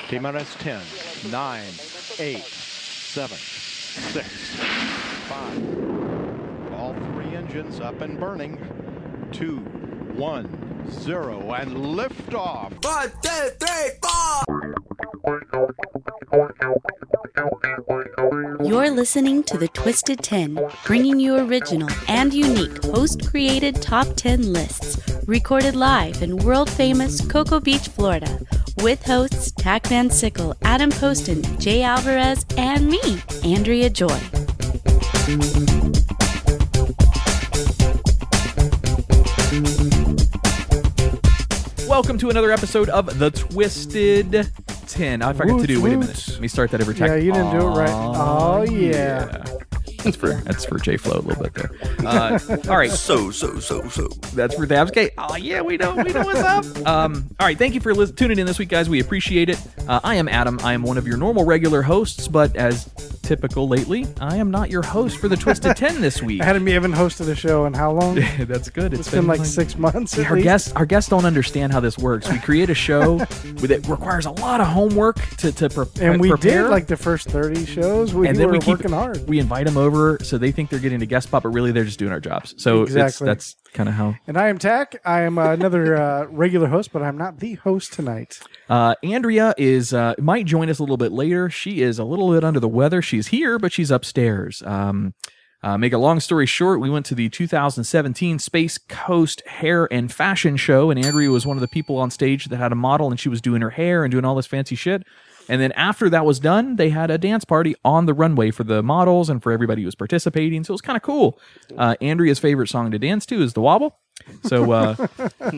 T-minus 10, 9, 8, 7, 6, 5. All three engines up and burning. 2, 1, 0, and liftoff. 1, 2, 3, 4. You're listening to The Twisted 10, bringing you original and unique host-created top 10 lists, recorded live in world-famous Cocoa Beach, Florida, with hosts Tach Van Sickle, Adam Poston, Jay Alvarez, and me, Andrea Joy. Welcome to another episode of The Twisted 10. I forgot to do. Wait a minute. Let me start that every time. Yeah, you didn't do it right. Oh, yeah. That's for J Flow a little bit there. All right. So. That's for Dabs. Okay. Oh, yeah, we know what's up. All right. Thank you for tuning in this week, guys. We appreciate it. I am Adam. I am one of your normal regular hosts, but as typical lately, I am not your host for the Twisted 10 this week. Adam, you haven't hosted a show in how long? That's good. It's been like 6 months. Our guests don't understand how this works. We create a show that requires a lot of homework to prepare. And we did like the first 30 shows. We were working hard. We invite them over so they think they're getting a guest spot, but really they're just doing our jobs. So exactly. That's kind of how. And I am Tach. I am another regular host, but I'm not the host tonight. Andrea might join us a little bit later. She is a little bit under the weather. She's here, but she's upstairs. Make a long story short, we went to the 2017 Space Coast Hair and Fashion Show, and Andrea was one of the people on stage that had a model, and she was doing her hair and doing all this fancy shit. And then after that was done, they had a dance party on the runway for the models and for everybody who was participating. So it was kind of cool. Andrea's favorite song to dance to is The Wobble. So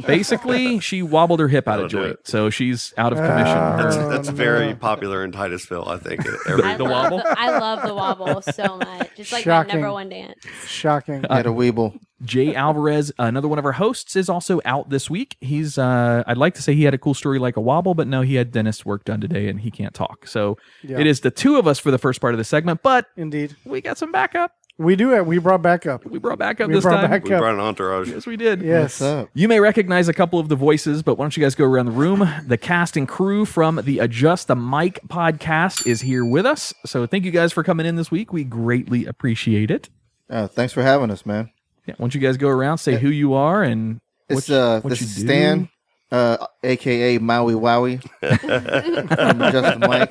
basically, she wobbled her hip out of joint. So she's out of commission. That's very popular in Titusville, I think. The wobble? I love the wobble so much. It's like Shocking. my number one dance. Shocking. Get a weeble. Jay Alvarez, another one of our hosts, is also out this week. He's, I'd like to say he had a cool story like a wobble, but no, he had dentist work done today and he can't talk. So It is the two of us for the first part of the segment, but indeed, we got some backup. We do it. We brought backup. We brought backup this time. We brought an entourage. Yes, we did. Yes. You may recognize a couple of the voices, but why don't you guys go around the room? The cast and crew from the Adjust the Mic podcast is here with us. So thank you guys for coming in this week. We greatly appreciate it. Thanks for having us, man. Yeah, why don't you guys go around, say who you are and this you do. is Stan, a.k.a. Maui Wowie from Adjust the Mic.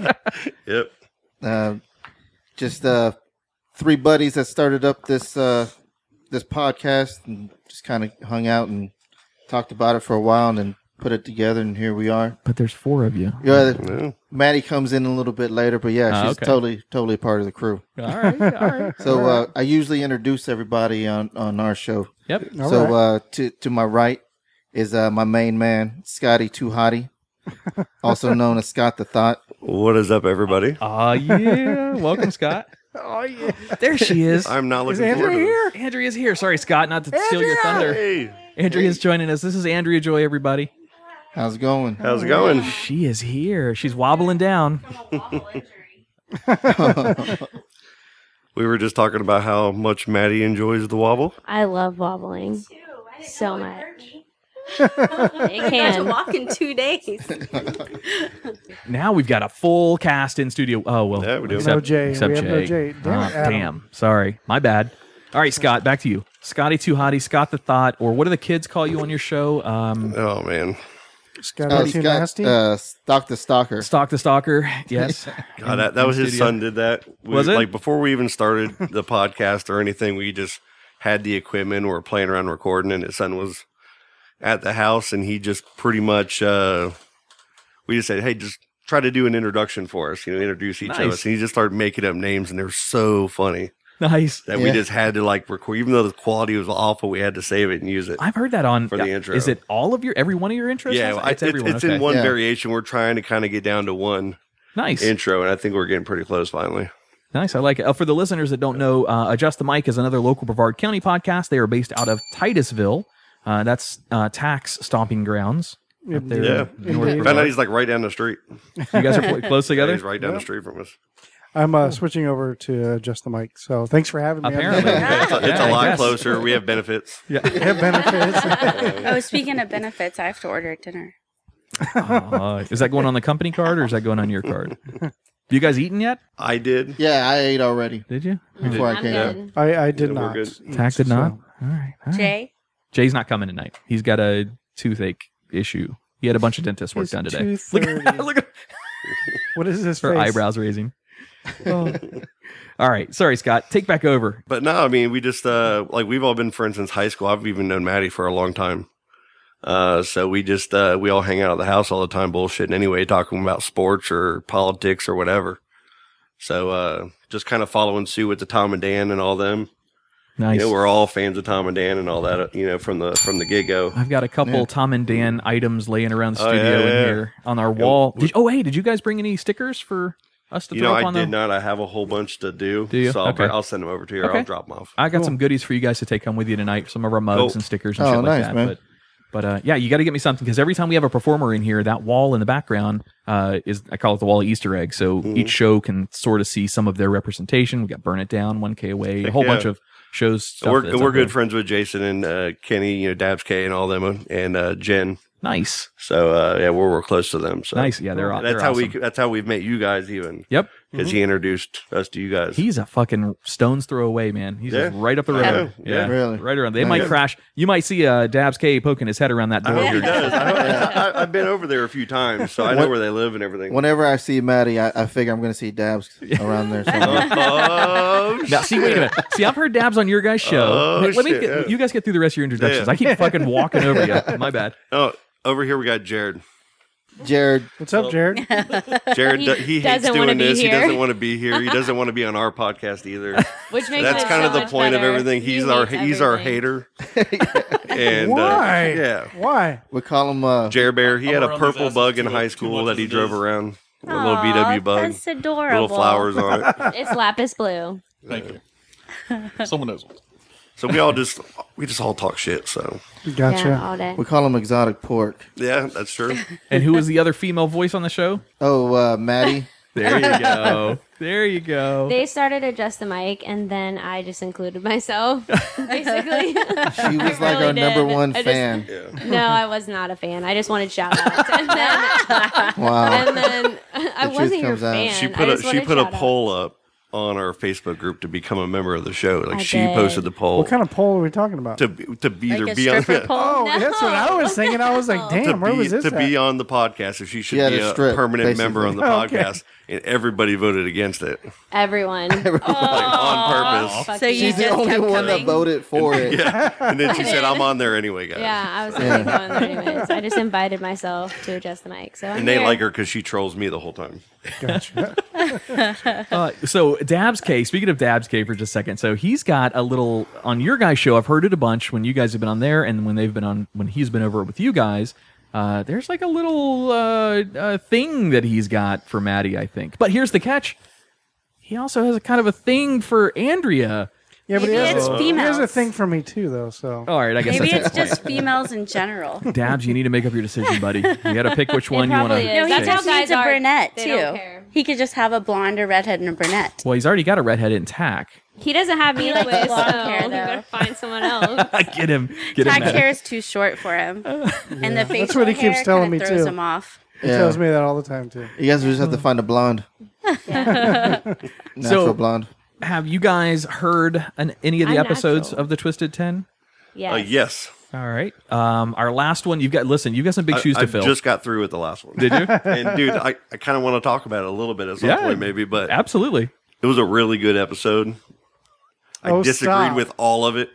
Yep. Just three buddies that started up this podcast and just kind of hung out and talked about it for a while and then put it together, and here we are. But there's four of you. Yeah, Maddie comes in a little bit later, but yeah, she's okay. totally part of the crew. All right. So I usually introduce everybody on our show. Yep. So to my right is my main man, Scotty Too Hottie, also known as Scott the Thought. What is up, everybody? Yeah. Welcome, Scott. Oh, yeah. There she is. I'm not looking Is forward Andrea to here? Andrea's here. Sorry, Scott, not to steal your thunder. Hey. Andrea's joining us. This is Andrea Joy, everybody. How's it going? How's it going? She is here. She's wobbling down. We were just talking about how much Maddie enjoys the wobble. I love wobbling so much. It can walk in 2 days. Now we've got a full cast in studio. Oh, well. Yeah, we do. No Jay. Except We have no Jay. Jay. Damn it, Adam. Damn. Sorry. My bad. All right, Scott, back to you. Scotty Too Hottie, Scott the Thought, or what do the kids call you on your show? Oh, man. Scott Too Nasty. Stock the Stalker. Stock the Stalker. Yes. God, that was his studio. son did that. Was it? Like, before we even started the podcast or anything, we just had the equipment and we were playing around recording, and his son was at the house, and he just pretty much, we just said, hey, just try to do an introduction for us, introduce each of us. And he just started making up names, and they're so funny. Nice. That we just had to like record, even though the quality was awful, we had to save it and use it. I've heard that on for the intro. Is it all of every one of your intros? Yeah, it's everyone. It's in one variation. We're trying to kind of get down to one intro, and I think we're getting pretty close finally. Nice, I like it. For the listeners that don't know, Adjust the Mic is another local Brevard County podcast. They are based out of Titusville. That's Tach's stomping grounds. Up there Yeah. Found out he's like right down the street. You guys are close together? Yeah, he's right down the street from us. I'm switching over to Adjust the Mic. So thanks for having me. Apparently. It's a lot closer. We have benefits. Yeah, we have benefits. Oh, speaking of benefits, I have to order dinner. Is that going on the company card or is that going on your card? You guys eaten yet? I did. Yeah, I ate already Did you? before I I'm came. good. I did Yeah, we're not. good. eat, Tack did not? so- All right. Jay? Jay's not coming tonight. He's got a toothache issue. He had a bunch of dentist work It's done today. Look at 2:30. look at What is his her face? eyebrows raising. Oh. All right. Sorry, Scott. Take back over. But no, I mean, we just, like, we've all been friends since high school. I've even known Maddie for a long time. So we just, we all hang out at the house all the time, bullshitting anyway, talking about sports or politics or whatever. So, just kind of following suit with the Tom and Dan and all them. Nice. You know, we're all fans of Tom and Dan and all that, you know, from the get-go. I've got a couple Tom and Dan items laying around the studio in here on our wall. Did you guys bring any stickers for us to You throw know, up I on did not. I have a whole bunch to do. Do you? So Okay. I'll send them over to you. Or Okay. I'll drop them off. I got some goodies for you guys to take home with you tonight. Some of our mugs Cool. and stickers and Oh, shit like nice, that. man. But yeah, you got to get me something because every time we have a performer in here, that wall in the background is, I call it the wall of Easter egg. So each show can sort of see some of their representation. We got Burn It Down, 1K Away, a whole yeah. bunch of shows. Stuff We're that's we're up good there. friends with Jason and Kenny, you know, Dabs K and all them, and Jen. Nice. So yeah, we're close to them. So Nice. Yeah, they're And they're that's how awesome. that's how we've met you guys even. Yep. Because he introduced us to you guys. He's a fucking stone's throw away, man. He's just Yeah. right up the I road. know. Yeah. Really? Right around. They Yeah. might crash. You might see Dabs K poking his head around that door. He does. I've been over there a few times, so I know where they live and everything. Whenever I see Maddie, I figure I'm going to see Dabs around there somewhere. Oh, Now, see, wait a minute. See, I've heard Dabs on your guys' show. Oh, Let me shit, get, yeah. you guys get through the rest of your introductions. Yeah. I keep fucking walking over you. My bad. oh, over here we got Jared. Jared, What's up, Jared? Jared, He he hates doesn't wanna doing be this. He here. doesn't want to be here. He doesn't want to be on our podcast either. Which makes That's it kind so of the much point better. of everything. He He's our hates everything. hater. And Why? yeah, Why? we call him. Jared Bear. He had a around his purple ass bug in too high much school as that he it drove is. around. A little VW bug, That's adorable. little flowers on it. It's lapis blue. Thank you. Someone knows. So we just all talk shit. So Gotcha. Yeah, all day. We call him exotic pork. yeah, that's true. And who was the other female voice on the show? Oh, Maddie. There you go. There you go. They started to adjust the mic, and then I just included myself, basically. She was like really our number did. one I just- fan. No, I was not a fan. I just wanted shout outs. And then, Wow. and then I truth wasn't your comes out. fan. She I put just she wanted put a shout-outs. poll up on our Facebook group to become a member of the show. Like I she did. posted the poll What kind of poll are we talking about? to be either Like a be on stripper pole? Oh, No. that's what I was thinking. I was like, damn, where was this to be at? on the podcast if she should had be a a strip, permanent member on the basically. podcast, and everybody voted against it. Everyone. Like, on purpose. Fuck So you She's the just only kept one that coming. voted for it. Yeah, and then she said, "I'm on there anyway, guys." Yeah, I was already going there anyways. I just invited myself to adjust the mic. So I'm And they here. like her because she trolls me the whole time. Gotcha. So Dabs K, speaking of Dabs K for just a second, so he's got a little on your guys' show. I've heard it a bunch when you guys have been on there, and when they've been on, when he's been over with you guys. There's like a little thing that he's got for Maddie, I think. But here's the catch: he also has a kind of a thing for Andrea. Yeah, but he Maybe has, it's he has a females. thing for me too, though. So All right, I guess Maybe that's it's the point. just females in general. Dabs, you need to make up your decision, buddy. You got to pick which one you want probably to. is. No, he That's how just needs guys a are. brunette They too. don't care. He could just have a blonde, a redhead, and a brunette. Well, he's already got a redhead in Tack. He doesn't have me anyway, so blonde hair, we though. gotta find someone else. Get him. Get Tack him. Matt. hair is too short for him, and the facial what he keeps hair telling kinda me, throws too. him off. he Yeah. tells me that all the time too. You guys just have to find a blonde. Natural So- blonde. Have you guys heard any of the I'm episodes natural. of the Twisted 10? Yes. Yes, All right. Our last one, you've got some big shoes I to fill. just got through with the last one. Did you? And dude, I kind of want to talk about it a little bit at some point, maybe, but Absolutely. it was a really good episode. I Oh, disagreed stop. with all of it.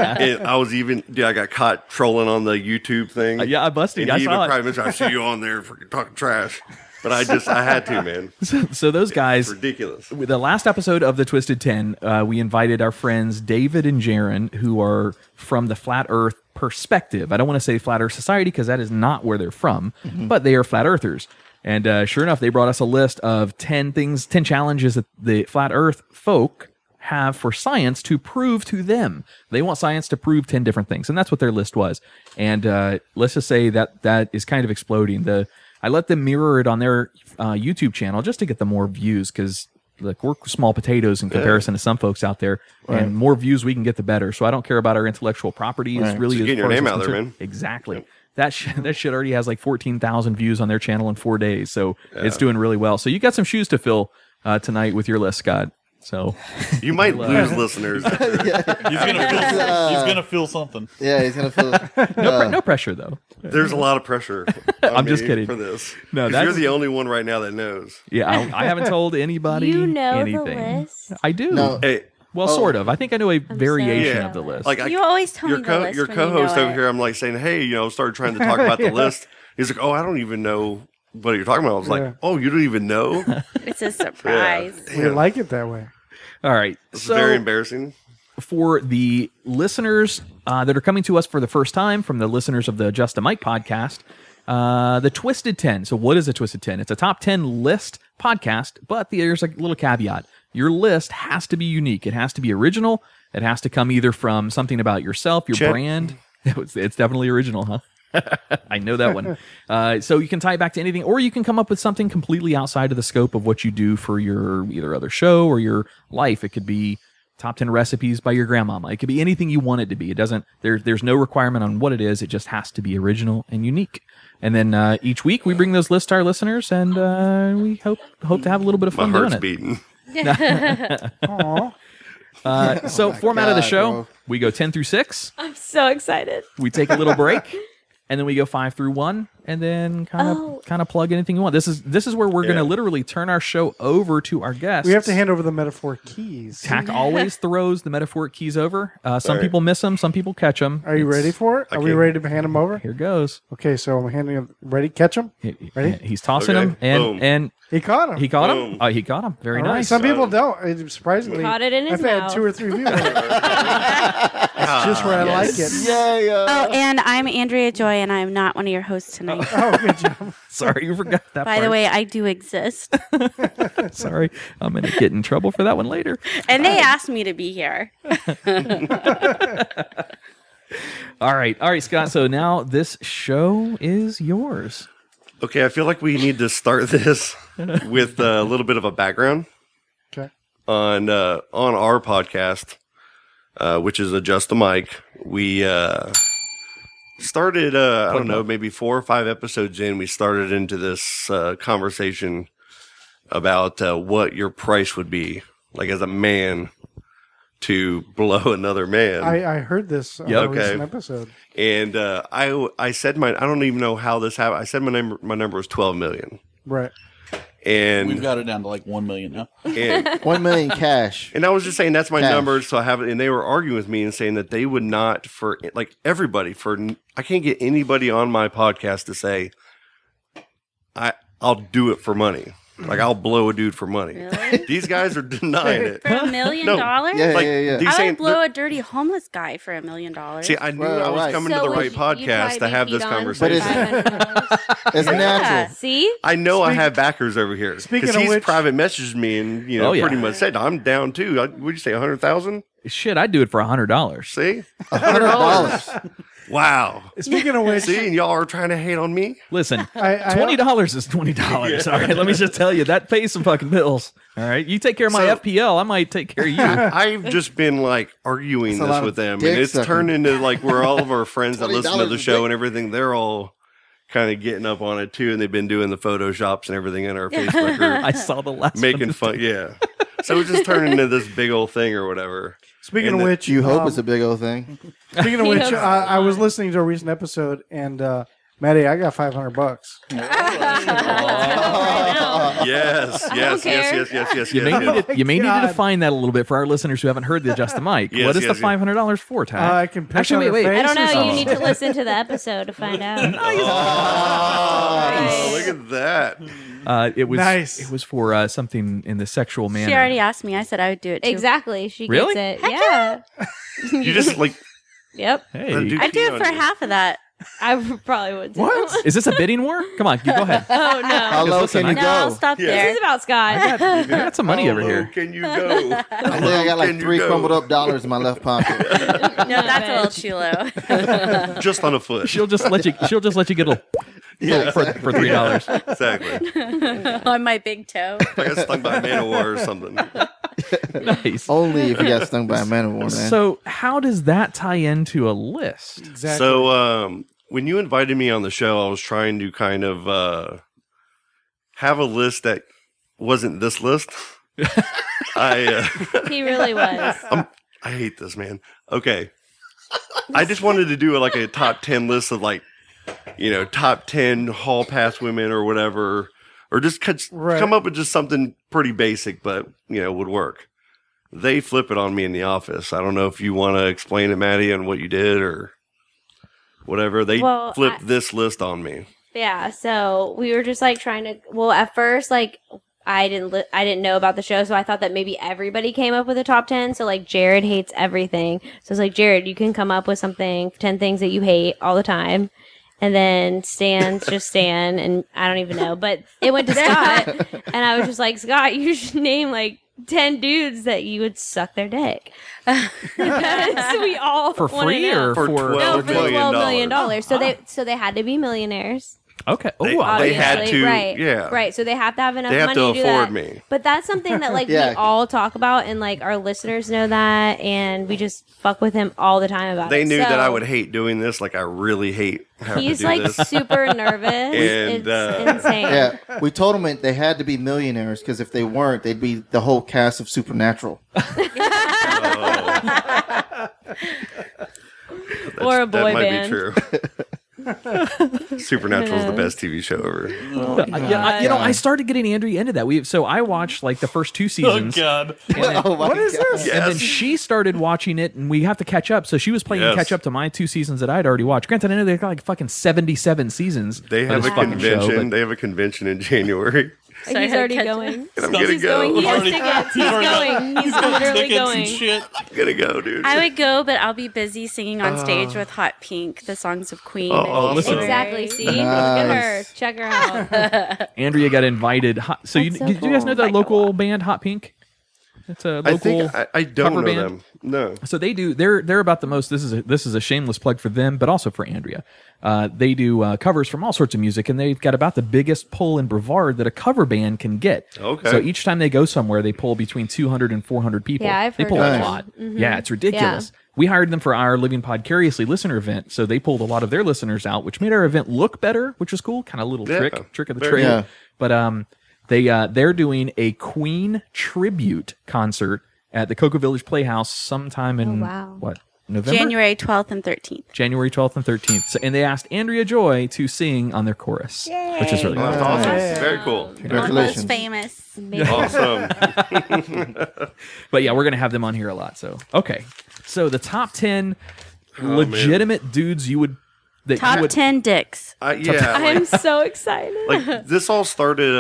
I got caught trolling on the YouTube thing. Yeah, I busted And you. I he even saw it. probably mentioned, I see you on there for talking trash. But I had to, man. So those guys, Ridiculous. with the last episode of the Twisted 10, we invited our friends David and Jaron, who are from the Flat Earth perspective. I don't want to say Flat Earth Society because that is not where they're from, but they are Flat Earthers. And sure enough, they brought us a list of 10 challenges that the Flat Earth folk have for science to prove to them. They want science to prove 10 different things, and that's what their list was. And let's just say that is kind of exploding. I let them mirror it on their YouTube channel just to get them more views because Like we're small potatoes in comparison to some folks out there, and more views we can get, the better. So I don't care about our intellectual property. It's really getting your name out there, man. Exactly. That shit already has like 14,000 views on their channel in 4 days, so it's doing really well. So you got some shoes to fill tonight with your list, Scott. So you might lose listeners. He's gonna feel something. Yeah, he's gonna feel. No pressure though. There's a lot of pressure. I'm just kidding for this. No, 'cause you're the only one right now that knows. Yeah, I haven't told anybody You know anything. the list. I do. No. Hey, Well, sort of. I think I know a so variation Yeah. of the list. like You always tell your me the list your when you co-host know over it. here. I'm like saying, hey, started trying to talk about the list. He's like, oh, I don't even know what you're talking about. I was like, oh, you don't even know? It's a surprise. We like it that way. All right. It's So very embarrassing. for the listeners that are coming to us for the first time, from the listeners of the Just a Mike podcast, the Twisted 10. So what is a Twisted 10? It's a top 10 list podcast, but there's a little caveat. Your list has to be unique. It has to be original. It has to come either from something about yourself, your Check. brand. It's definitely original, huh? I know that one. So you can tie it back to anything, or you can come up with something completely outside of the scope of what you do for your either other show or your life. It could be top 10 recipes by your grandmama. It could be anything you want it to be. It doesn't. There's no requirement on what it is. It just has to be original and unique. And then each week we bring those lists to our listeners, and we hope to have a little bit of My fun heart's doing it. beating. So format of the God, show, bro. we go 10 through 6. I'm so excited. We take a little break, and then we go 5 through 1, and then kind of plug anything you want. This is where we're going to literally turn our show over to our guests. We have to hand over the metaphor keys. Tach always throws the metaphoric keys over. Some people miss them, some people catch them. Are you ready for it? Are we can't- ready to hand them over? Here goes. Okay, so I'm handing them. Ready? Catch them? Ready? He's tossing Okay. them, and Boom. and He caught him. he caught him. Boom. Oh, he caught him. Very All right. nice. Some people don't. Surprisingly, Caught it in his I've had mouth. 2 or 3 people. It's just where I like it. Yay! Oh, and I'm Andrea Joy, and I'm not one of your hosts tonight. Oh, good job. Sorry, you forgot that By part. the way, I do exist. Sorry, I'm going to get in trouble for that one later. And they asked me to be here. All right, Scott. So now this show is yours. Okay, I feel like we need to start this with a little bit of a background Okay. on our podcast, which is Adjust the Mic. We started, I don't know, maybe 4 or 5 episodes in, we started into this conversation about what your price would be, like as a man, to blow another man. I heard this on Yep. a recent Okay. episode. And I said I don't even know how this happened. I said my number was 12 million. Right. And We've got it down to like 1 million now. and 1 million cash. And I was just saying that's my Cash. number, so I have it. And they were arguing with me and saying that they would not, for like everybody, I can't get anybody on my podcast to say I'll do it for money. Like I'll blow a dude for money. Really? These guys are denying it. For $1 million? No. I Yeah, Like, yeah. these would saying- blow a dirty homeless guy for $1 million. See, I knew Right, I was right. coming to the right podcast to have this conversation. It's natural. See? I know I have backers over here Speaking because of he's which- private messaged me and Oh, yeah. pretty much said I'm down too. Would you say 100,000? Shit, I'd do it for $100. See, $100. Wow. Speaking of which, See, and y'all are trying to hate on me. Listen, I- $20 is $20. All right, let me just tell you that pays some fucking bills. All right, you take care of my So- FPL, I might take care of you. I've just been like arguing That's a this lot with of them, dick and it's sucking. turned into like where all of our friends that listen to $20 the a show dick. and everything, they're all kind of getting up on it too, and they've been doing the photoshops and everything in our Facebook group, I saw the last making one. fun. Yeah, so it just turned into this big old thing or whatever. speaking And of the- which, You hope it's a big old thing. Speaking of He which, hopes I was not. listening to a recent episode, and Maddie, I got $500. Yes. You may need to, you may need to God. define that a little bit for our listeners who haven't heard the Adjust the Mic. Yes, What is yes, the $500 for, Tach? I can pick Actually, on wait. her face I don't or know. something. You need to listen to the episode to find out. Oh, look at that. It was Nice. It was for something in the sexual manner. She already asked me. I said I would do it too. Exactly. She Really? gets it. Yeah. You just like Yep. Hey, I do it for half of that. I probably would too. What? is this a bidding war? Come on, you go ahead. Oh no. How low listen, can you No, I'll go? stop Yeah. This there. is about Scott. I got some money over How low here. Can you go? I think I got like Can you 3 go? crumbled up dollars in my left pocket. No, that's a little too low. Just on a foot. She'll just let you. She'll just let you get a little. for $3. Exactly. On my big toe. I got stung by a man of war or something. Nice. Only if you got stung by a man of war, man. So how does that tie into a list? Exactly. So when you invited me on the show, I was trying to kind of have a list that wasn't this list. He really was. I hate this, man. Okay. I just wanted to do like a top 10 list of like, top 10 hall pass women or whatever, or just come up with just something pretty basic, but, would work. They flip it on me in the office. I don't know if you want to explain it, Maddie, on what you did or whatever. They flipped this list on me. Yeah, so we were just like trying to. Well, at first, like I didn't know about the show, so I thought that maybe everybody came up with a top 10. So like Jared hates everything, so it's like Jared, you can come up with 10 things that you hate all the time, and then Stan's just Stan, and I don't even know. But it went to Scott, and I was just like, Scott, you should name like 10 dudes that you would suck their dick. Because we all For free or For $12 million. So they had to be millionaires. Okay. They had to, right? yeah. Right. So they have to have enough They have money to do afford that. me. But that's something that like we all talk about, and like our listeners know that, and we just fuck with him all the time about it. They knew that I So would hate doing this. Like I really hate having He's to do like this. super nervous. And, it's insane. Yeah, we told them they had to be millionaires because if they weren't, they'd be the whole cast of Supernatural. Or a boy that might band. be true. Supernatural is the best TV show ever. I started getting Andrea into that. So I watched like the first 2 seasons. Oh God! What is this? Yes. And then she started watching it, and we have to catch up. So she was playing catch up to my 2 seasons that I'd already watched. Granted, I know they've got like fucking 77 seasons. They have a convention. They have a convention in January. So he's already going. And I'm gonna go. He has tickets. He's going. He's literally going. I'm gonna go, dude. I would go, but I'll be busy singing on stage with Hot Pink, the songs of Queen. Awesome. Exactly. See, look at her. Check her out. Andrea got invited. Do you guys know the local band Hot Pink? It's a local. I think I don't cover know band. them. No. So they do. They're about the most. This is a shameless plug for them, but also for Andrea. They do covers from all sorts of music, and they've got about the biggest pull and brevard that a cover band can get. Okay. So each time they go somewhere, they pull between 200 and 400 people. Yeah, I've they heard pull of a them. lot. Mhm. Yeah, it's ridiculous. Yeah. We hired them for our Living Podcariously listener event, so they pulled a lot of their listeners out, which made our event look better, which was cool. Kind of a little trick of the trade. Yeah. But they're doing a Queen tribute concert at the Cocoa Village Playhouse sometime in what, November? January 12th and 13th. January 12th and 13th. So, and they asked Andrea Joy to sing on their chorus, which is really cool. That's awesome. Very cool. Congratulations. Almost famous. Awesome. But yeah, we're going to have them on here a lot. So, okay. So the top 10 legitimate dudes you would... Top 10 dicks. I am so excited. Like this all started.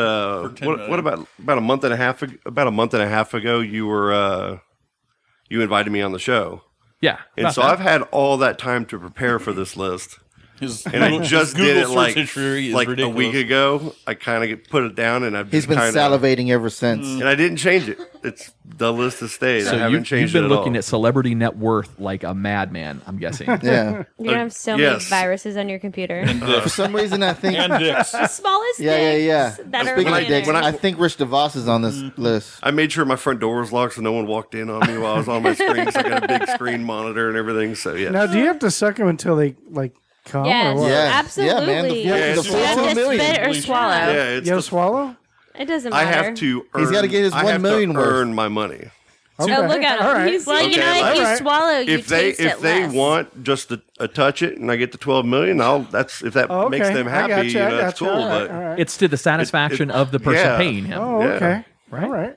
What about a month and a half? About a month and a half ago, you were you invited me on the show. Yeah, and so I've had all that time to prepare for this list. And I just did it like a week ago. I kind of put it down, and He's been salivating ever since. And I didn't change it. It's the list has stayed. So I haven't changed you've been it at looking all. at celebrity net worth like a madman, I'm guessing. Yeah. You're gonna have so many viruses on your computer. For some reason, I think The smallest yeah. dicks that are Speaking of millionaires. dicks, I think Rich DeVos is on this list. I made sure my front door was locked so no one walked in on me while I was on my screen. So I got a big screen monitor and everything. So yeah. Now, do you have to suck them until they like come? Yes, or what? absolutely. Yeah, man. The You have to spit or swallow. Yeah, You have to swallow? It doesn't I matter. have to earn. He's gotta get his I 1 have million to worth. earn my money. Oh, look at him. All right. He's Well, you know, if you swallow, you If they taste it less. want just a touch it and I get the 12 million, if that Oh, makes okay. them I happy, gotcha, I that's gotcha. cool. All right, But all right. It's to the satisfaction of the person yeah. paying him. Oh, Yeah. okay. Right. All right.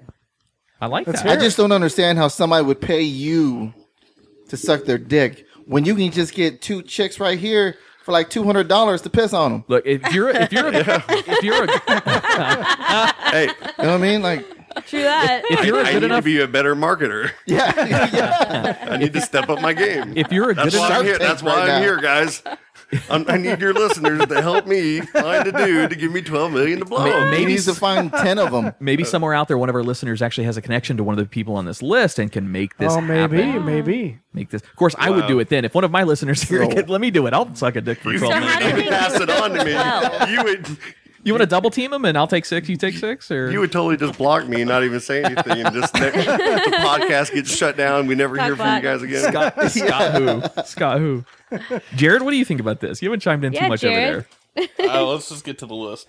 I like Let's that. hear I just don't understand how somebody would pay you to suck their dick when you can just get 2 chicks right here for like $200 to piss on them. Look, if you're a hey, You know what I mean? Like, True that. if you're a I good need enough to be a better marketer. yeah. I need to step up my game. if you're a good That's why enough I'm here. That's why I'm here, guys. I need your listeners to help me find a dude to give me $12 million to blow. He Maybe needs to find 10 of them. Maybe somewhere out there, one of our listeners actually has a connection to one of the people on this list and can make this happen. Maybe. Make this. Of course, I would do it then. If one of my listeners here, let me do it. I'll suck a dick for You 12 million. how do would pass it on to me. Well. You would. You want to double team him, and I'll take 6. You take 6, or You would totally just block me and not even say anything, and just the podcast gets shut down. We never hear from you guys again. Scott who? Jared, what do you think about this? You haven't chimed in too Yeah, much Jared. over there. Let's just get to the list.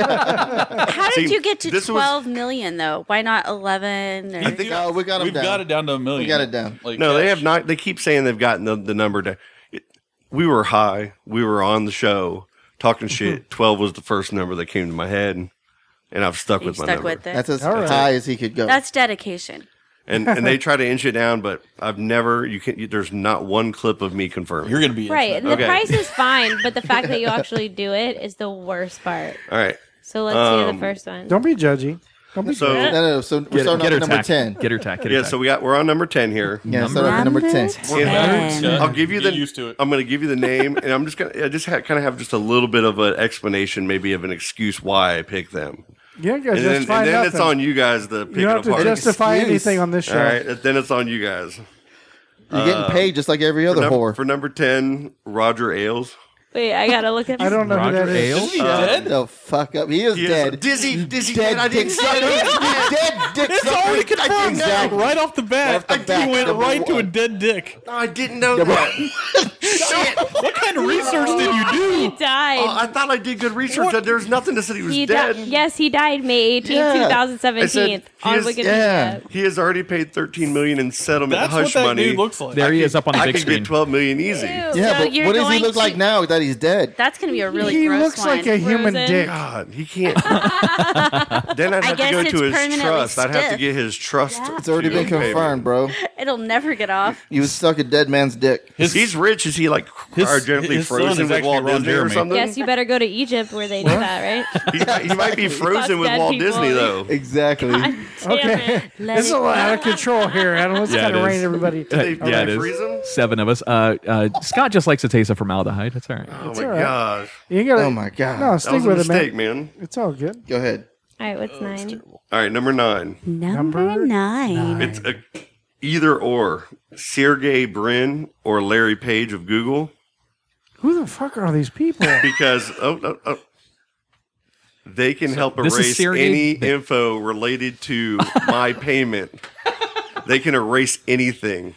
How did See, you get to this was- 12 million though? Why not 11? Or... I think No, we got him We've down. got it down to $1 million. We got it down. Like No, they cash. have not. They keep saying they've gotten the number down. We were high. We were on the show talking shit. 12 was the first number that came to my head, and I've stuck You with my stuck number. with it. That's as All right. high as he could go. That's dedication. And they try to inch it down, but I've never. There's not one clip of me confirming. You're going to be Right. And the Okay. price is fine, but the fact that you actually do it is the worst part. All right. So let's hear the first one. Don't be judgy. Don't be So No, so we're starting off at number 10. Get her tack. Get her yeah, tack. so we're on number 10 here. Yeah, start off at number 10. I'll give you Get the. used to it. I'm going to give you the name, and I'm just going to kind of have just a little bit of an explanation, maybe of an excuse why I picked them. You don't got to And then, justify and then nothing. it's on you guys to pick You don't have it to apart. justify Excuse. anything on this show. All right, then it's on you guys. You're getting paid just like every other whore. For number 10, Roger Ailes. Wait, I gotta look at I don't know who Roger that is. Ailes? Is he dead? The fuck up. He is He is dead. Dizzy Dead dead. I didn't dick say sucker. it. Dead dick It's sucker. already confirmed Exactly. right off the bat. Off the bat, You went number right to a one. dead dick. No, I didn't know that. Shit. What kind of research did you He do? died. Oh, I thought I did good research. There's nothing that said he was He dead. Yes, he died May 18th, Yeah. 2017 I said on he is- Wikipedia. yeah. He has already paid $13 million in settlement That's what hush that money. dude looks like. There he is up on the I big could screen. get $12 million easy. Yeah, So but you're what does he going look like to- now that he's dead? That's going to be a really He gross looks like one. a human Frozen. dick. God, he can't. Then I'd have to guess go it's to his permanently trust. I'd have to stiff. get his trust. It's already been confirmed, bro. It'll never get off. You was stuck a dead man's dick. He's rich. Is he like cryogenically his son frozen is with actually Walt Ron Disney or Jeremy. something? Yes, you better go to Egypt where they do that, right? He might be frozen with dead Walt people. Disney though. Exactly. Okay. This is a little out of control here, Adam. Let's Yeah, kind it of is. rein everybody. They Yeah, it freeze him? is. 7 of us. Scott just likes a taste of formaldehyde. That's all right. Oh my all right. gosh, You gotta, Oh my god. No, that stick was a with it, mistake, man. man. It's all good. Go ahead. All right, what's 9? All right, number 9. Number 9. It's either or Sergey Brin or Larry Page of Google, Who the fuck are these people? because they can help this is erase Sergey- any info related to my payment. They can erase anything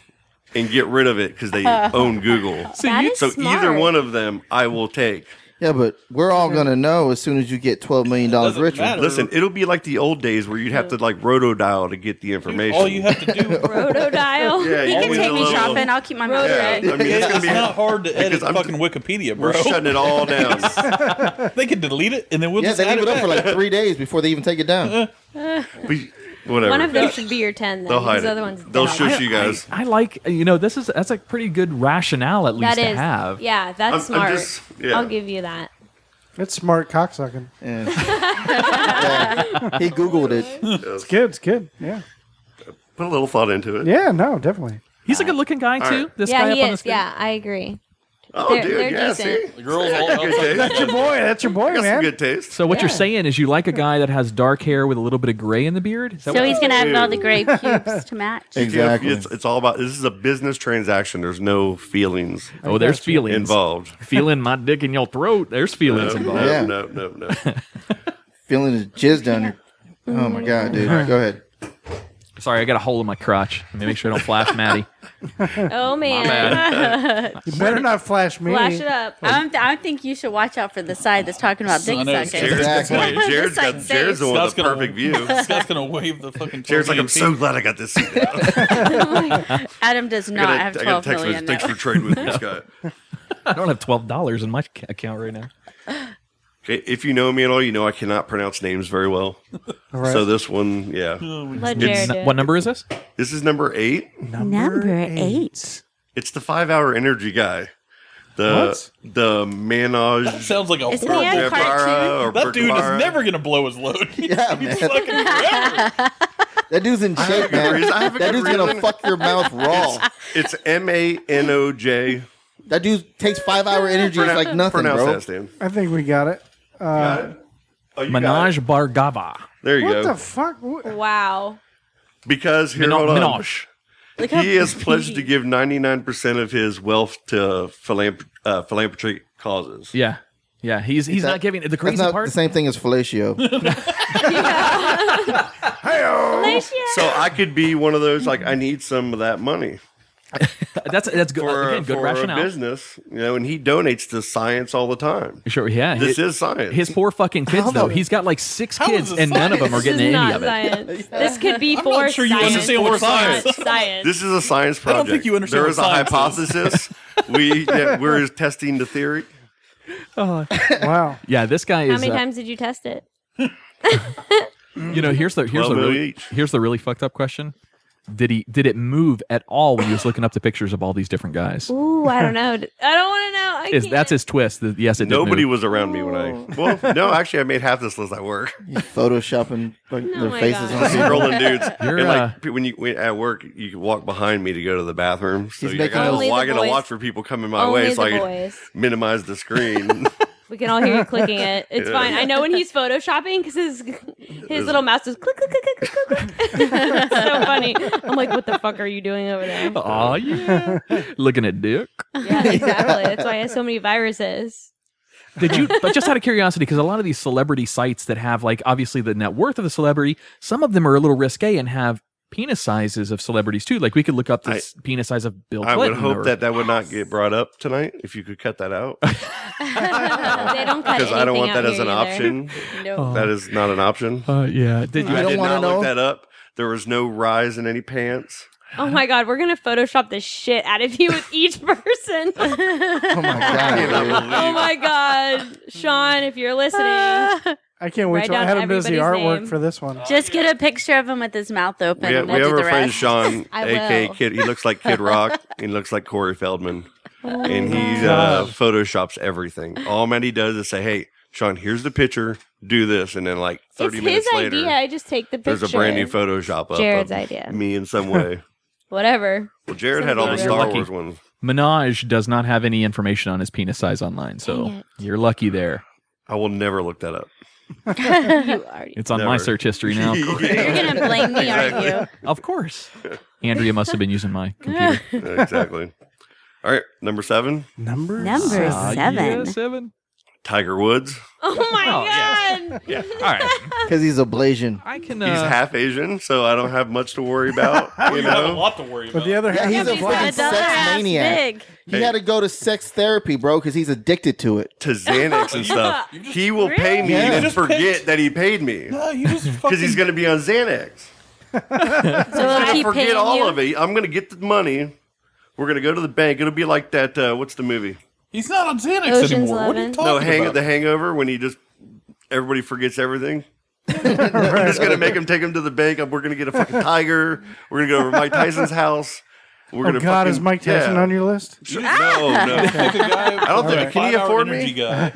and get rid of it because they own Google. That is So smart. either one of them I will take. Yeah, but we're all gonna know as soon as you get $12 million Doesn't richer. matter. Listen, it'll be like the old days where you'd have to like rotodial to get the information. All you have to do. Rotodial. Yeah, You you can need take a me little- shopping. I'll keep my mouth Yeah, shut. I mean, it's gonna It's be not hard to edit because I'm- fucking Wikipedia, bro. We're shutting it all down. They can delete it and then we'll Yeah, just they add leave it it up for back. like 3 days before they even take it down. Whatever. One of them should be your 10 then. They'll hide because the it. other one's They'll dead. shush you guys. I like, that's a pretty good rationale at least That to is. have. Yeah, that's I'm smart. just- yeah. I'll give you that. It's smart cocksucking. Yeah. Yeah. He Googled it. It's good. It's good. Yeah. Put a little thought into it. Yeah. No, definitely. He's a good looking guy, All too. right. This Yeah, guy he up on the is. screen. Yeah, I agree. Oh, They're- dude, they're yeah, decent. see? The girls I all got good taste. That's your boy. That's your boy, I got some man. good taste. So what you're Yeah. saying is you like a guy that has dark hair with a little bit of gray in the beard? Is that So what he's you're going to have Dude. all the gray pubes to match. Exactly. It's all about, this is a business transaction. There's no feelings saying? Oh, there's got you. feelings. involved. Feeling my dick in your throat. There's feelings No, involved. Yeah. no. Feeling his jizz down your. Oh my god, dude. Go ahead. Sorry, I got a hole in my crotch. Let me make sure I don't flash Maddie. Oh, man. You better not flash me. Flash it up. I think you should watch out for the side that's talking about dick I know. sucking. Exactly. Jared's This got side's Jared's the safe. one with Scott's the gonna- perfect view. Scott's going to wave the fucking Jared's like, I'm 12 so million glad I got this seat now. Adam does not have I got 12 a text million. message. Thanks though. for trading with me, Scott. I don't have $12 in my account right now. Okay, if you know me at all, you know I cannot pronounce names very well. All right. So this one, yeah. Let Jared do it. What number is this? This is number 8. Number 8. It's the 5-hour energy guy. The Manoj. That sounds like a Is he horrible. a cartoon? or That dude is Bergara. never going to blow his load. Yeah, man. Fucking forever. That dude's in shape, man. reason. I have a That good dude's gonna reason. fuck your mouth raw. It's Manoj. That dude takes 5-hour energy. It's like nothing, Pronounce bro. that, Stan. I think we got it. Got it? Oh, you got Minaj it. Bargava. There you What go. the fuck? Wow. Because here, hold on. Minaj. He has pledged to give 99% of his wealth to philanthropy causes. Yeah. Yeah, he's not giving the That's crazy not part. the same thing as fellatio. So I could be one of those, like, I need some of that money That's good. for, Again, good for rationale. a business, and he donates to science all the time. Sure, yeah. This is science. His poor fucking kids, though. He's got like 6 kids, is and this none of them are This is getting any not of it. science. This could be I'm for not sure you science. understand what science not science. This is a science I project. don't think you understand There what is a science is. hypothesis. We're testing the theory. Wow. Yeah, this guy How is. many times did you test it? You know, here's the 12 million really each. here's the really fucked up question. Did it move at all when he was looking up the pictures of all these different guys? Ooh, I don't know. I don't want to know. I can't. That's his twist. Yes, it did Nobody move. was around me when I. Well, no, actually, I made half this list at work. Photoshopping like, their my faces God. on See TV. rolling dudes. You're, And like when at work, you can walk behind me to go to the bathroom. So He's you making gotta, those- Only I the gotta boys. watch for people coming my Only way, so the I boys. can minimize the screen. We can all hear you clicking it. It's Yeah. fine. I know when he's photoshopping because his little mouse is click, click, click, click, click, click. It's so funny. I'm like, what the fuck are you doing over there? Oh yeah, looking at dick. Yeah, exactly. That's why he has so many viruses. Did you? But just out of curiosity, because a lot of these celebrity sites that have like obviously the net worth of the celebrity, some of them are a little risque and have penis sizes of celebrities too. Like we could look up the penis size of Bill I Clinton. would hope or- that would not get brought up tonight. If you could cut that out, They don't cut because I don't anything want that out as an here either. option. No. That is not an option. Yeah. Did you? I don't did wanna not look know? that up. There was no rise in any pants. Oh my god, we're gonna Photoshop the shit out of you with each person. Oh my god, dude. Oh my god, Sean, if you're listening, I can't wait Write till I down had him do the everybody's artwork name. for this one. Just get a picture of him with his mouth open, We have, and we'll do our the friend rest. Sean, I aka will. Kid. He looks like Kid Rock. He looks like Corey Feldman, and he God. photoshops everything. All man he does is say, "Hey, Sean, here's the picture. Do this," and then like 30 it's minutes his later, idea. I just take the picture. there's a brand new Photoshop up Jared's of idea. me in some way. Whatever. Well, Jared had all the You're Star lucky. Wars ones. Minaj does not have any information on his penis size online, so you're lucky there. I will never look that up. You already. It's on my Never. search history now. You're gonna blame me, aren't you? Of course. Andrea must have been using my computer. Exactly. All right, number 7, Number Number seven. seven. Yeah, 7. Tiger Woods. Oh my Oh, god. Yeah. All right. Because he's a Blasian. I can. He's half Asian, so I don't have much to worry about. You You have a know, lot to worry But about. the other Yeah, half he's a is fucking black. The other sex half's maniac. big. He had to go to sex therapy, bro, because he's addicted to it. to Xanax and stuff. You just- He will pay me Yeah. and You then just forget picked- that he paid me No, you just because he's going to be on Xanax. So we'll keep Forget paying all you. of it. I'm going to get the money. We're going to go to the bank. It'll be like that. What's the movie? He's not on Xanax Ocean's anymore. What are 11. you talking about? The Hangover, when he just everybody forgets everything. I'm just gonna make him take him to the bank. We're gonna get a fucking tiger. We're gonna go over to Mike Tyson's house. We're Oh gonna God, is Mike Tyson on your list? Sure. No, no. Pick a guy I don't think. Alright. Can he 5-hour afford energy me? guy.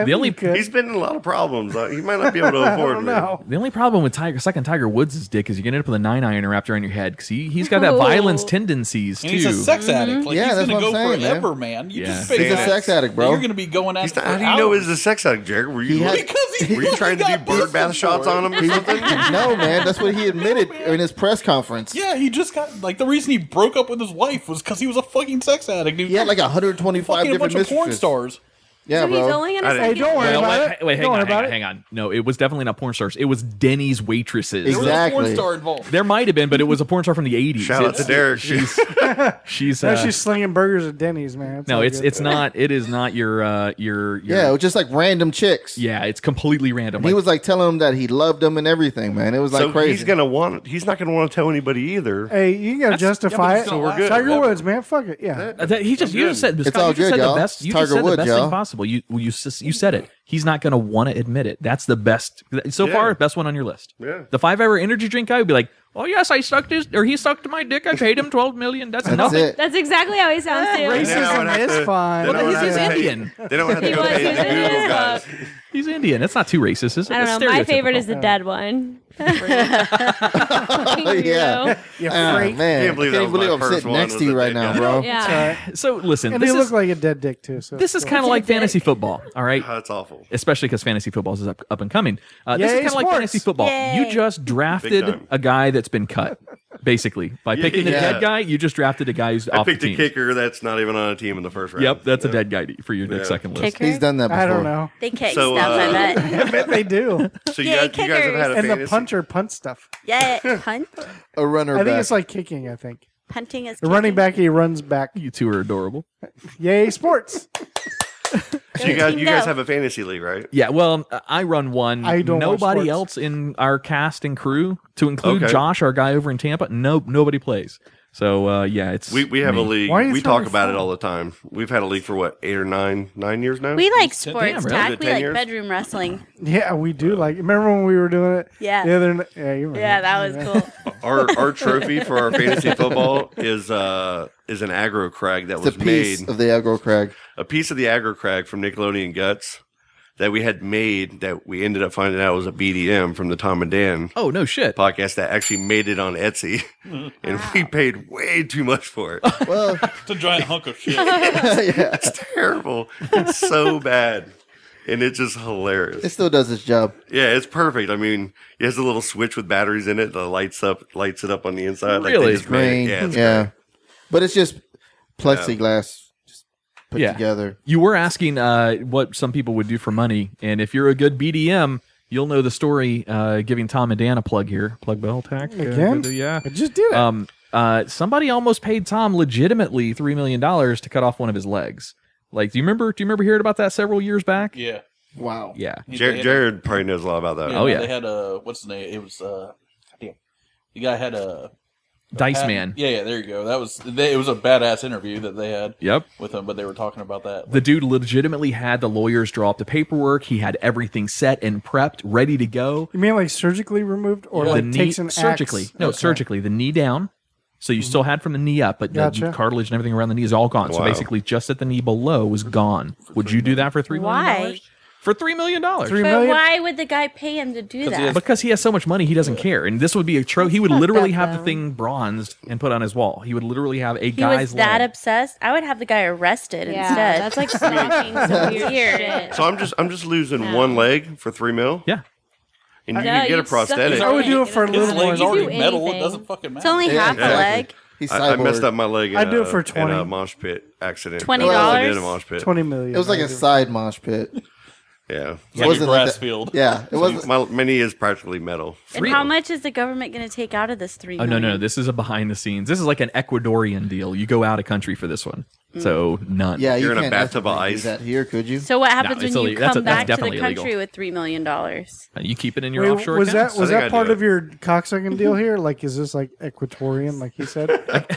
I The only- think he could. He's been in a lot of problems. He might not be able to I afford don't me. know. The only problem with Tiger Woods' dick is you get end up with a 9-iron wrapped around your head because he's got that Ooh. violence tendencies And too. he's a sex addict. Like, Yeah, he's that's going to what go I'm saying, forever, man. You Yeah. just He's figure a sex addict, bro. You're going to be going at How do you know he's a sex addict, Jared? Were you, had- Because were you trying to do bird bath shots on him or something? No, man, that's what he admitted in his press conference. Yeah, he just got, like, the reason he broke up with his wife was because he was a fucking sex addict. Dude. He had like 125 fucking a different bunch of porn mistresses. stars. Yeah, So he's bro. only gonna I say didn't- Hey, don't worry Well, about wait, it. hang Don't worry on, about it. hang on. No, it was definitely not porn stars. It was Denny's waitresses. There was a Exactly. porn star involved. There might have been, but it was a porn star from the 80s. Shout out to Derek. She's Now she's slinging burgers at Denny's, man. no, all it's good. it's not. It is not your Yeah, it was just like random chicks. yeah. It's completely random. He was like telling him that he loved them and everything, man. It was like So crazy. he's not gonna want to tell anybody either. Hey, you gotta justify yeah, but it. it's gonna last Tiger forever. Woods, man. Fuck it. Yeah. he just you just said It's Scott, all you just good, said y'all. the best. You Tiger just said Woods, the best y'all. thing possible. You said it. He's not going to want to admit it. That's the best so Yeah. far. Best one on your list. Yeah. The 5-hour energy drink guy would be like, "Oh yes, I sucked he sucked my dick. I paid him $12 million. That's That's nothing." it. That's exactly how he sounds too. They don't Racism have is to- fine. they Well, don't he's have to pay- Indian. They don't have to He go was pay the Indian Google as guys. fuck. He's Indian. It's not too racist. Is it? I don't It's know. My favorite stereotypical. is the dead one. Yeah. Yeah, Oh, freak. man. Can't believe that was my I'm first sitting one, next was to you a right dead now, guy. bro. Yeah. So listen, And this he is looked like a dead dick too. So this is kind of like fantasy football. All right. That's awful. Especially because fantasy football is up and coming. This is Yay, kind of like sports. fantasy football. Yay. You just Big drafted time. a guy that's been cut, basically. By picking the Yeah. dead guy, you just drafted a guy who's I off the picked a team. kicker that's not even on a team in the first round. Yep, that's a Yeah. dead guy for your next second list. Kicker? He's done that before. I don't know. They kick So, stuff, I bet. I bet they do. So Yay, you guys have had a And fantasy. the puncher punt stuff. Yeah, punt. A runner I think back. it's like kicking. I think Punting is the running kicking. back he runs back. You two are adorable. Yay, sports! So you guys Team go. have a fantasy league, right? Yeah, well, I run one. I don't watch Nobody sports. else in our cast and crew, to include Okay. Josh, our guy over in Tampa. Nobody plays. So yeah, it's We have a me. league. Why are you We throwing talk about it fun? all the time. We've had a league for what, 8 or 9 years now. We like Damn, sports, really? Is Tach. it We 10 like years? bedroom wrestling. Yeah, we do. Like, remember when we were doing it? Yeah. The other. Yeah, you remember. Yeah, that was cool. Our trophy for our fantasy football is an aggro crag that It's a was piece made. of the aggro crag. A piece of the aggro crag from Nickelodeon Guts that we had made that we ended up finding out was a BDM from the Tom and Dan Oh no shit! podcast that actually made it on Etsy, and we paid way too much for it. Well, It's a giant hunk of shit. It's terrible. It's so bad, and it's just hilarious. it still does its job. Yeah, it's perfect. I mean, it has a little switch with batteries in it that lights it up on the inside. Like Really? they just made Green. it. Yeah, Yeah, it's but it's just plexiglass just put Yeah. together. You were asking what some people would do for money, and if you're a good BDM, you'll know the story. Giving Tom and Dan a plug here. Plug bell tack Again? yeah. I just did it. Somebody almost paid Tom legitimately $3 million to cut off one of his legs. Like, do you remember hearing about that several years back? Yeah. Wow. Yeah. Jared probably knows a lot about that. Oh, yeah. They had a what's the name? It was damn. The guy had a Dice hat- Man. Yeah, there you go. It was a badass interview that they had. Yep. With him, but they were talking about that. The dude legitimately had the lawyers draw up the paperwork. He had everything set and prepped, ready to go. You mean like surgically removed, or Yeah. like The knee takes an surgically. axe? No, Okay. surgically. The knee down. So you still had from the knee up, but Gotcha. the cartilage and everything around the knee is all gone. So Wow. basically, just at the knee below was gone. Would you do that for $3 million? Why? For $3 million. $3 But million? why would the guy pay him to do he that? has- Because he has so much money, he doesn't care. And this would be a he would literally that, have the though. thing bronzed and put on his wall. He would literally have a He guy's was that leg. obsessed. I would have the guy arrested Yeah, instead. that's like stalking some weird shit. So I'm just losing No. one leg for $3 million. Yeah. And you No, can get a you'd suck prosthetic. his I would do it for a His little leg's more. already do metal. It anything. doesn't fucking matter. It's only Yeah, half a exactly. leg. He's I messed cyborg. up my leg in, I'd do it for in 20. a mosh pit accident. $20? I was in a mosh pit. 20 million. It was like a side mosh pit. Yeah. It's like a wasn't like grass that- field. Yeah, it wasn't. My knee is practically metal. And how much is the government going to take out of this $3 Oh, million? no. This is a behind the scenes. This is like an Ecuadorian deal. You go out of country for this one. So none. Yeah, You're you in a can't bathtub of ethically do ice. that here, could you? So what happens it's when you illegal. That's come that's back to the definitely illegal. country with $3 million? You keep it in your Wait, offshore was accounts? that was I think that I part do of your cocksucking deal here? Like, is this like Equatorian, like he said,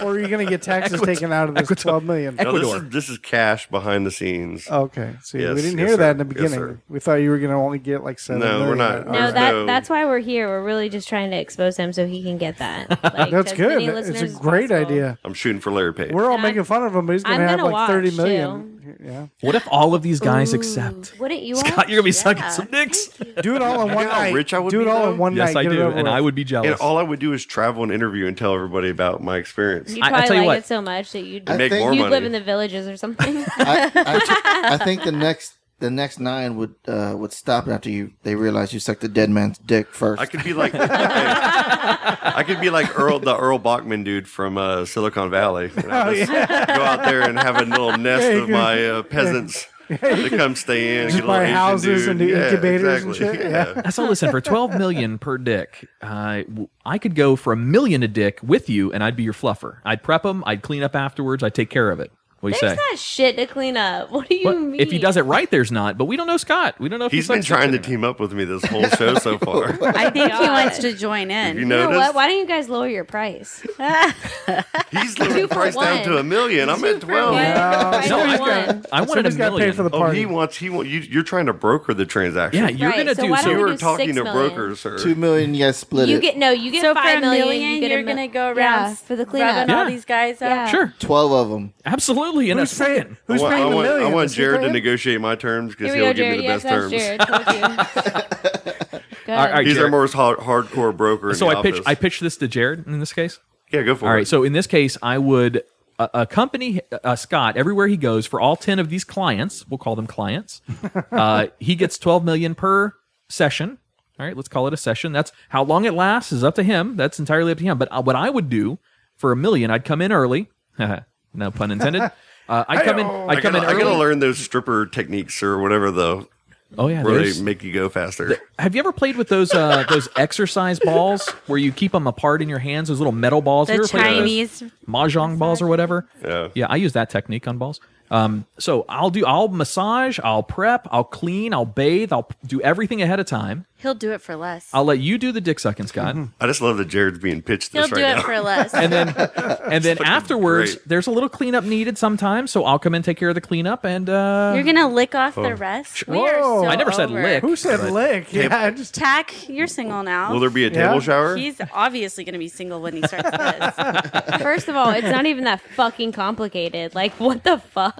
or are you going to get taxes taken out of this $12 million? No, Ecuador. this is cash behind the scenes. Okay, see, Yes, we didn't yes, hear that sir. in the Yes, beginning. sir. We thought you were going to only get like 7 No, we're million. not. No, There's no- that's why we're here. We're really just trying to expose him so he can get that. Like, That's to as good. many It's listeners a as great possible. idea. I'm shooting for Larry Page. We're all Yeah. making fun of him, but he's going to I'm have gonna like 30 watch, million. Yeah, What if all of these guys accept? Wouldn't you? Scott, watch? you're going to be sucking Yeah. some dicks. do it all in one know how night. rich I would do it be, all though? in one Yes, night. I Get it do. over And with. I would be And jealous. all I would do is travel and interview and tell everybody about my experience. You'd I probably tell you like what. it so much that you'd I Make think more you'd money. live in the villages or something. I think the next 9 would stop after they realize you sucked a dead man's dick first. I could be like, I could be like the Earl Bachman dude from Silicon Valley. You know, just go out there and have a little nest Yeah, you of can- my peasants to come stay in. Just get a little buy Asian houses dude. and do Yeah, incubators and exactly. shit, yeah. So listen, for $12 million per dick, I could go for $1 million a dick with you, and I'd be your fluffer. I'd prep them, I'd clean up afterwards, I'd take care of it. What do you There's say? not shit to clean up. What do you What? mean? If he does it right, there's not. But we don't know Scott. We don't know if He's been trying to team up with me this whole show so far. I think he God. wants to join in. You You know notice? what? Why don't you guys lower your price? He's lowering the for price down one. to $1 million. I'm at 12. Price No, for I- one. I wanted Somebody's $1 got to pay million. for the Oh, party. he wants you're trying to broker the transaction. Yeah, you're Right, gonna so do why so. don't You we were do talking 6 to million? brokers, sir. $2 million, you guys split You it. get you get So for $5 $1 million. million, You get you're a gonna go around yeah, for the cleanup. rubbing all Yeah. these guys up. Yeah. Sure, 12 of them. absolutely. In a Who's paying? second. Who's I paying the want, million? I want The Jared to secret? negotiate my terms because Here we he'll go, give me Jared. the Yes, best that's terms. Jared. Told you. good. All right, He's our Jared. most hardcore broker. In So the I office. pitched this to Jared in this case. Yeah, go for All it. right. So in this case, I would accompany Scott everywhere he goes for all 10 of these clients. We'll call them clients. He gets 12 million per session. All right, let's call it a session. That's how long it lasts is up to him. That's entirely up to him. But what I would do for $1 million, I'd come in early. No pun intended. I'd come in. I'd come in I early. gotta learn those stripper techniques or whatever though. Oh yeah, Where there's- they make you go faster. Have you ever played with those exercise balls where you keep them apart in your hands? Those little metal balls. Have you The ever played with those? Chinese. Mahjong balls or whatever. Yeah. I use that technique on balls. So I'll massage, I'll prep, I'll clean, I'll bathe, I'll do everything ahead of time. He'll do it for less. I'll let you do the dick sucking, Scott. I just love that Jared's being pitched He'll this do right it now. for less. And then afterwards, great. there's a little cleanup needed sometimes. So I'll come in, take care of the cleanup, and You're gonna lick off the rest. We are Whoa. so I never said over. lick. Who said But- lick? Yeah, I just Tack, you're single now. Will there be a table Yeah. shower? He's obviously gonna be single when he starts this. First of all, it's not even that fucking complicated. Like, what the fuck?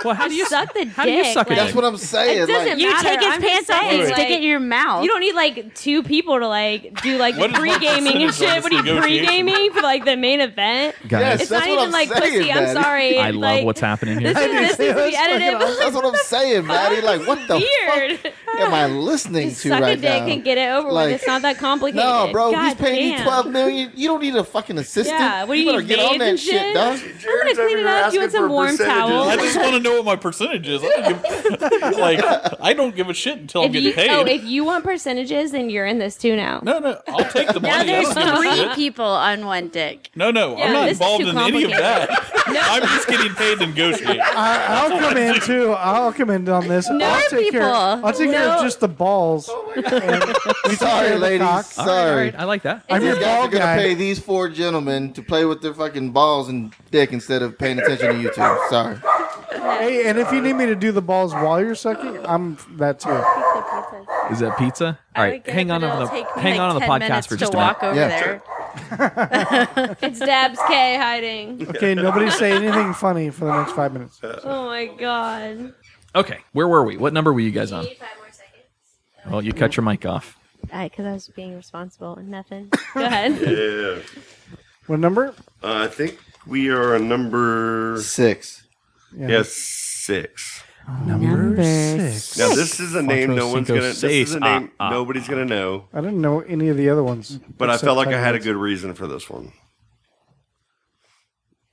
well, how do you suck the dick? how do you suck a like, That's dick? what I'm saying. It doesn't Like, You matter. take his I'm just pants off and saying, stick like, it in your mouth. You don't need like two people to like do like the What is my pre-gaming and percentage on shit. What are you this negotiation? pre-gaming for like the main event? Guys, Yes, It's that's not what even I'm like saying, pussy. I'm Maddie. sorry. I love like, what's happening here. This needs to be edited. that's what I'm saying, Maddie. Like, what the Weird. fuck am I listening Just to suck right a dick now? and get it over Like, with. It's not that complicated. No, bro, God he's paying you damn. $12 million. You don't need a fucking assistant. Yeah, what do you better need, get on bathe that and shit, shit? dog. I'm gonna clean it up. You want some warm towels? I just want to know what my percentage is. I don't give a shit until I'm getting paid. if you want percentages, then you're in this too now. No, I'll take the Now money. I there's don't give a 3 shit. people on one dick. No, Yeah, I'm not this is involved too in any of complicated. that. I'm just getting paid to negotiate. I'll come in too. I'll come in on this. No, I'll take care. people. I'll take care of No. just the balls. Sorry, ladies. All Sorry. right, I like that. I'm your You guys ball are gonna guy. pay these 4 gentlemen to play with their fucking balls and dick instead of paying attention to you two. Sorry. Hey, and if you need me to do the balls while you're sucking, I'm that too. Is that pizza? All I right, would get hang it, on but on it'll the take me hang on like the 10 podcast minutes for to just a minute. walk over Yeah, there. It's Dabs K hiding. Okay, nobody say anything funny for the next 5 minutes. Oh my god. Okay, where were we? What number were you guys on? 5 more seconds. Well, you cut your mic off. Because I was being responsible and nothing. Go ahead. Yeah. What number? I think we are on number 6. yes 6. Number 6. Now this is a name Cuatro, no one's cinco, gonna. This is a seis. name nobody's gonna know. I didn't know any of the other ones. But I except felt like I Tiger had a Woods. good reason for this one.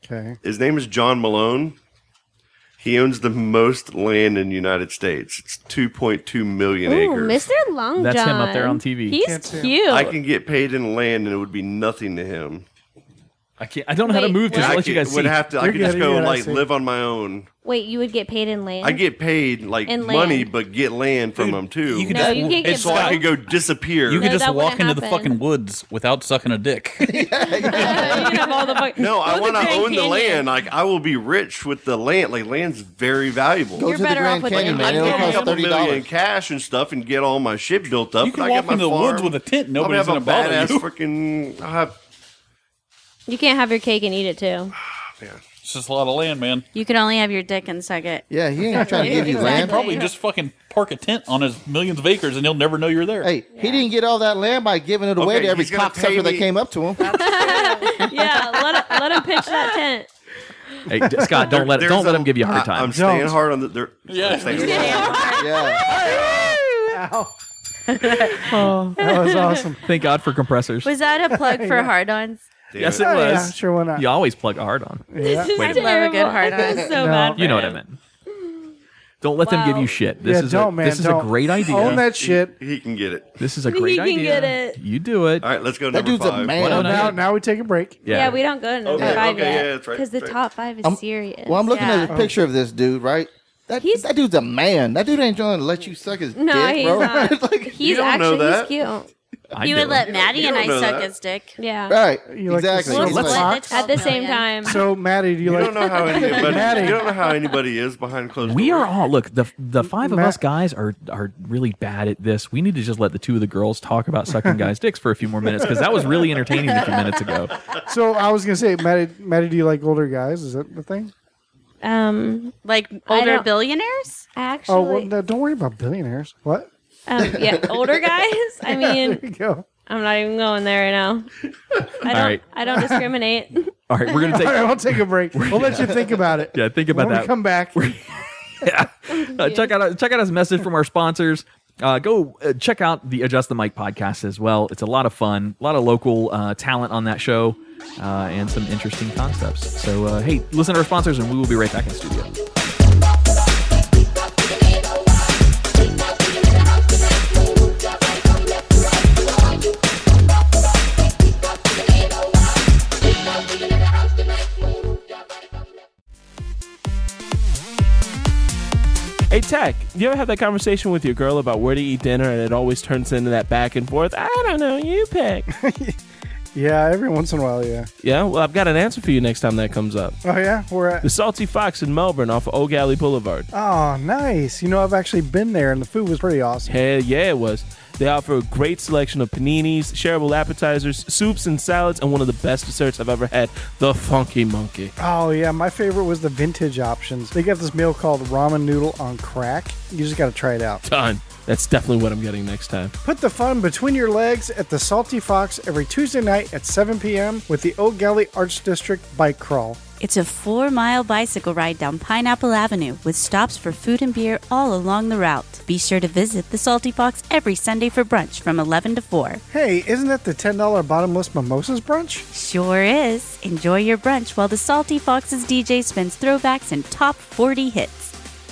Okay. His name is John Malone. He owns the most land in the United States. It's 2.2 million Ooh, acres. Mr. Long That's John. him up there on TV. He's Can't see him. cute. I can get paid in land and it would be nothing to him. I can't. I don't know how to Wait, move. Just what? to let you guys would see. have to. I You're could just good, go you're and good, I like see. live on my own. Wait, you would get paid in land? I get paid like In money, land. but get land from them too. You could No, just, you can't get so I could go disappear. You could No, just that walk wouldn't into the happen. fucking woods without sucking a dick. You can have all the fuck- no, I Go to want to Grand own the Canyon. land. Like I will be rich with the land. Like land's very valuable. Go You're to the better off Grand with Canyon, the man. It'll I'll land. get a cost couple million in $30. cash and stuff and get all my shit built up. You can and I walk got into the my woods farm. with a tent. I'll Nobody's have a gonna bother badass you. freaking. I'll have. You can't have your cake and eat it too. It's just a lot of land, man. You can only have your dick and suck it. Yeah, he ain't trying to give you You land. probably just fucking park a tent on his millions of acres and he'll never know you're there. Hey, he didn't get all that land by giving it away Okay, to every he's gonna pay cocksucker that me- came up to him. Yeah, let him pitch that tent. Hey, Scott, don't let him give you a hard time. I'm staying Don't. hard on the. There, Yeah. Yeah. Oh, that was awesome. Thank God for compressors. Was that a plug for hard-ons? Yes, it Oh, was. yeah, sure, why not? You always plug a hard on. Yeah. This is I'd love a terrible. good hard-on. This is so No. bad. You know what I meant. Don't let them give you shit. This Yeah, is don't, man. This is a don't. great idea. Own that shit. He can get it. This is a great He can idea. get it. You do it. All right, let's go. That Number dude's a 5. man. Why don't I- Now we take a break. Yeah, we don't go to number Okay, 5 okay, yet. yeah, that's right, Because the that's top 5 is I'm- serious. Well, I'm looking Yeah. at a picture of this dude, right? That dude's a man. That dude ain't trying to let you suck his No, dick, he's bro. not. Like, He's don't know actually that. he's cute. I He do. would let Maddie You and don't I know suck that. his dick. Yeah. right. You like Exactly. the We'll silver split fox? the At the 12 same million. time. So, Maddie, do you You like don't know how anybody. Maddie. You don't know how anybody is behind closed We doors. are all look. The 5 of Matt- us guys are really bad at this. We need to just let the 2 of the girls talk about sucking guys' dicks for a few more minutes because that was really entertaining a few minutes ago. So I was gonna say, Maddie, do you like older guys? Is that the thing? Like I older don't- billionaires? Actually, Oh, well, no, don't worry about billionaires. What? Yeah, older guys. I mean, There you go. I'm not even going there right now. I don't discriminate. All right, we're gonna take. All right, we'll take a break. We'll let you think about it. Yeah, think about when that. we come back. Check out this message from our sponsors. Go check out the Adjust the Mic podcast as well. It's a lot of fun, a lot of local talent on that show, and some interesting concepts. So, hey, listen to our sponsors, and we will be right back in studio. Hey, Tech, you ever have that conversation with your girl about where to eat dinner and it always turns into that back and forth? I don't know, you pick. Yeah, every once in a while, yeah. Yeah, well, I've got an answer for you next time that comes up. Oh, yeah? Where at? The Salty Fox in Melbourne off of Oak Alley Boulevard. Oh, nice. You know, I've actually been there, and the food was pretty awesome. Hell yeah, it was. They offer a great selection of paninis, shareable appetizers, soups and salads, and one of the best desserts I've ever had, the Funky Monkey. Oh, yeah. My favorite was the vintage options. They got this meal called ramen noodle on crack. You just got to try it out. Done. That's definitely what I'm getting next time. Put the fun between your legs at the Salty Fox every Tuesday night at 7 p.m. with the Oak Alley Arts District Bike Crawl. It's a 4-mile bicycle ride down Pineapple Avenue with stops for food and beer all along the route. Be sure to visit the Salty Fox every Sunday for brunch from 11 to 4. Hey, isn't that the $10 bottomless mimosas brunch? Sure is. Enjoy your brunch while the Salty Fox's DJ spins throwbacks and top 40 hits.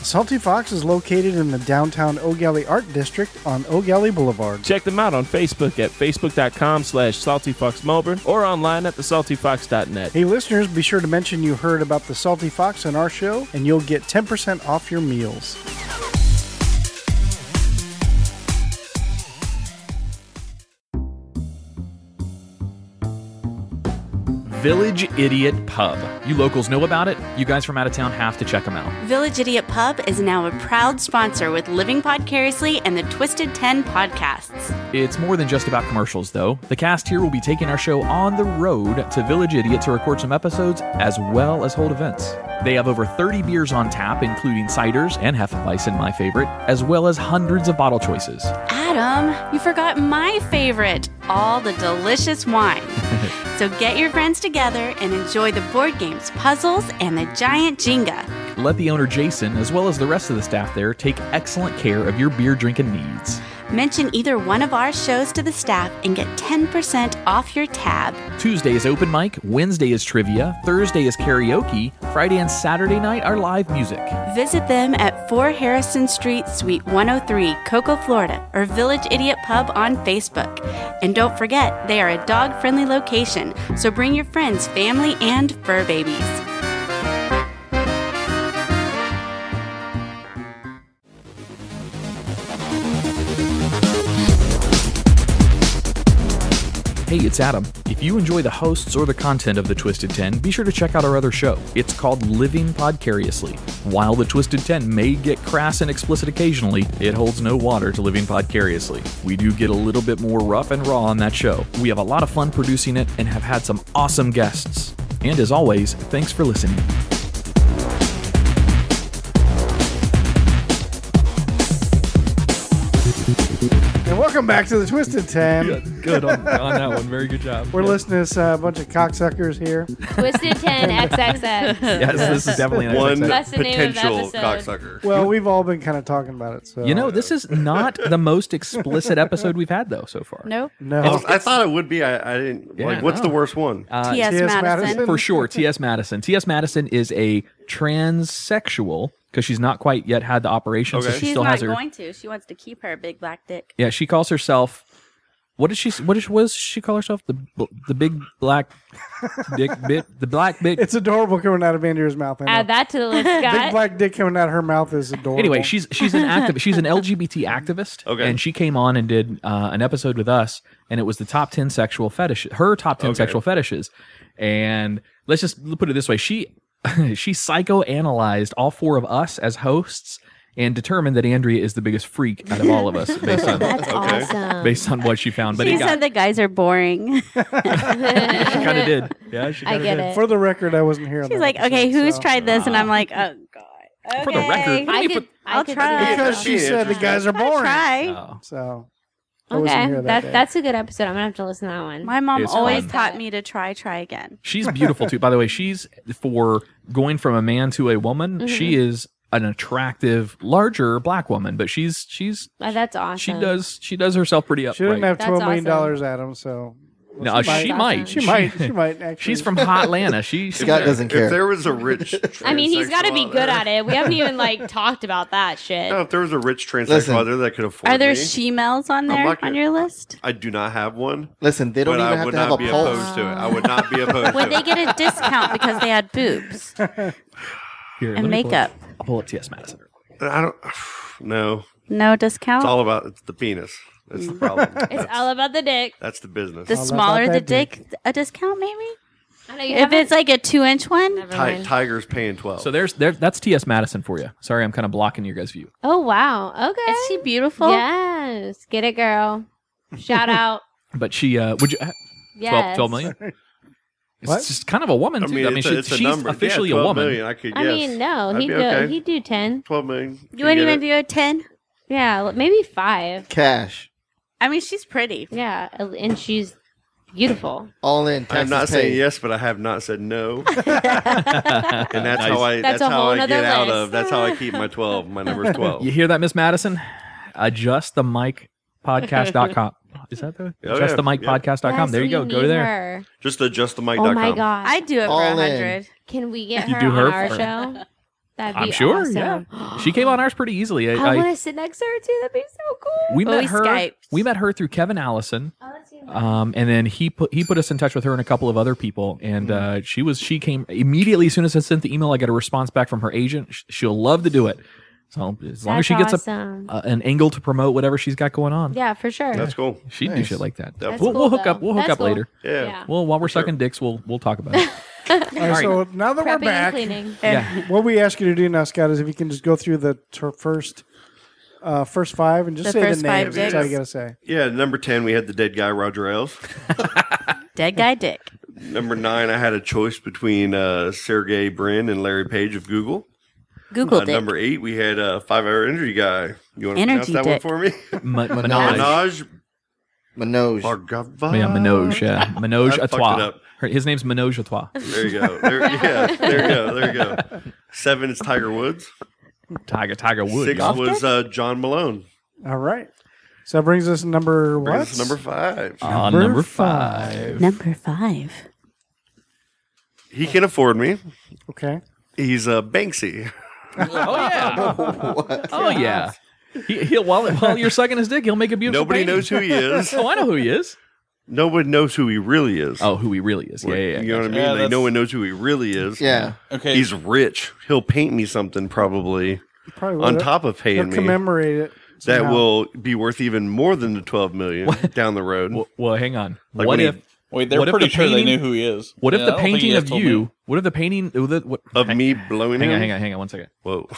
Salty Fox is located in the downtown Oak Alley Art District on Oak Alley Boulevard. Check them out on Facebook at facebook.com/saltyfoxmelbourne or online at thesaltyfox.net. Hey listeners, be sure to mention you heard about the Salty Fox on our show and you'll get 10% off your meals. Village Idiot Pub. You locals know about it. You guys from out of town have to check them out. Village Idiot Pub is now a proud sponsor with Living Podcariously and the Twisted 10 podcasts. It's more than just about commercials, though. The cast here will be taking our show on the road to Village Idiot to record some episodes as well as hold events. They have over 30 beers on tap, including ciders and Hefeweizen, my favorite, as well as hundreds of bottle choices. Adam, you forgot my favorite, all the delicious wine. So get your friends together and enjoy the board games, puzzles, and the giant Jenga. Let the owner, Jason, as well as the rest of the staff there, take excellent care of your beer drinking needs. Mention either one of our shows to the staff and get 10% off your tab. Tuesday is open mic, Wednesday is trivia, Thursday is karaoke, Friday and Saturday night are live music. Visit them at 4 Harrison Street, Suite 103, Cocoa, Florida, or Village Idiot Pub on Facebook. And don't forget, they are a dog-friendly location, so bring your friends, family, and fur babies. Hey, it's Adam. If you enjoy the hosts or the content of the Twisted 10, be sure to check out our other show. It's called Living Podcariously. While the Twisted 10 may get crass and explicit occasionally, it holds no water to Living Podcariously. We do get a little bit more rough and raw on that show. We have a lot of fun producing it and have had some awesome guests. And as always, thanks for listening. And welcome back to the Twisted 10. Good on that one. Very good job. We're listening to a bunch of cocksuckers here. Twisted 10 XXX. Yes, this is definitely an one XXX. That's the name of the potential episode. cocksucker. Well, we've all been kind of talking about it. So You know, this is not the most explicit episode we've had, though, so far. Nope. no. I thought it would be. I didn't. Yeah, like, what's no. the worst one? T.S. T.S. Madison. Madison. For sure, T.S. Madison. T.S. Madison is a transsexual because she's not quite yet had the operation, so Okay. she She's still not has her. going to. She wants to keep her big black dick. Yeah, she calls herself. What does she call herself? The big black dick bit. The black big. It's adorable coming out of Andrea's mouth. I know. Add that to the list, Big Scott. black dick coming out of her mouth is adorable. Anyway, she's an activist. She's an LGBT activist. Okay. And she came on and did an episode with us, and it was the top 10 sexual fetishes. Her top 10 sexual fetishes. And let's just put it this way: she psychoanalyzed all four of us as hosts and determined that Andrea is the biggest freak out of all of us based on That's awesome. based on what she found. But She it said the guys are boring. she kind of did. Yeah, she I kinda get did. it. For the record, I wasn't here. on She's that like, episode, okay, who's so- tried this? And I'm like, oh, God. For the record, I'll try. Because she said the guys are boring. Try. So I wasn't here that day. That's a good episode. I'm gonna have to listen to that one. My mom It's always fun. taught me to try again. She's beautiful too. By the way, she's for going from a man to a woman. She is an attractive, larger black woman, but she's that's awesome. she does herself pretty upright. She didn't have That's $12 million, awesome. Adam. So No, she might. She might. Actually, She's from Hotlanta. Scott doesn't care. If there was a rich, I mean, he's got to be transsexual good out at it. We haven't even talked about that shit. No, if there was a rich transsexual Listen. out there that could afford Are there me, she-males on there not on gonna- your list? I do not have one. Listen, they don't but even I have would to have not a be pulse. opposed to it. I would not be opposed Would to they it. get a discount because they had boobs Here, and let me pull makeup? I'll pull up T.S. Madison. I don't. No, No it's discount? all about it's the penis. That's the problem. It's all about the dick. That's the business. The All smaller about the that dick, a discount maybe? I know you If it's like a 2-inch one? Never mind. Tiger's paying 12. So that's T.S. Madison for you. Sorry, I'm kind of blocking your guys' view. Oh wow. Okay. Is she beautiful? Yes. Get it, girl. Shout out. But she would you Yes. 12 million? It's What? just kind of a woman too. it's a she's number. officially Yeah, a 12 woman. million, I could. I Yes. mean, no, I'd he'd be do okay. he'd do 10. 12 million. You wouldn't even do a 10? Yeah, maybe 5. Cash. I mean, she's pretty. Yeah, and she's beautiful. All in. I'm Taxes not saying paid. yes, but I have not said no. And that's how I. That's That's, a how whole I get nother out list. of. That's how I keep my 12. My number's 12. You hear that, Miss Madison? AdjustTheMicPodcast.com. Is that the Oh, yeah. AdjustTheMicPodcast.com? Yes, there you go. we Go to need there. her. Just adjustthemic.com. Oh my god. I'd do it for All in. 100. Can we get You her do on her our for- show? That'd be I'm sure. awesome. Yeah, she came on ours pretty easily. I want to sit next to her too. That'd be so cool. We Oh, met we her. Skyped. We met her through Kevin Allison. Oh, that's even And then he put us in touch with her and a couple of other people, and she came immediately as soon as I sent the email. I got a response back from her agent. She'll love to do it. So as long as she gets awesome. an angle to promote whatever she's got going on, Yeah, for sure. That's cool. she'd do Nice. shit like that. That's We'll cool, hook up. though. We'll hook That's up cool. later. Yeah. Well, while we're sucking dicks, we'll talk about it. All right, so now that we're Prepping back, and cleaning. Yeah. what we ask you to do now, Scott, is if you can just go through the first 5 and just The say the first 5 names. That's all you dicks. gotta say. Yeah. Number 10, we had the dead guy, Roger Ailes. Dead guy dick. Number 9, I had a choice between Sergey Brin and Larry Page of Google. Google dick. Number 8, we had 5-Hour Energy Guy. You want to pronounce Energy that dick. one for me? Minaj. Minaj Manoj. Bhargava. Yeah, Minoj. Yeah, Minoj I fucked it Atwa. up. His name's Minoj Atwa. There you go. There you go. 7 is Tiger Woods. Tiger Woods. 6 was John Malone. All right. So that brings us number what? Brings us number 5. Number 5. Number 5. He can afford me. Okay. He's Banksy. Oh yeah. Oh yeah. He'll while you're sucking his dick, he'll make a beautiful. Nobody painting. knows who he is. Oh, I know who he is. Nobody knows who he really is. Oh, who he really is. Yeah, yeah. You know what I mean? Yeah, Like, that's- no one knows who he really is. Yeah. Okay. He's rich. He'll paint me something probably Probably on will. top of He'll paying me commemorate it. that somehow. will be worth even more than the 12 million down the road. Well, hang on. Like what when if? Wait, they're what if pretty the sure they painting- knew who he is. What if Yeah, the I don't think painting you guys of told you? me. What if the painting what, Of me blowing him? Hang on 1 second. Whoa.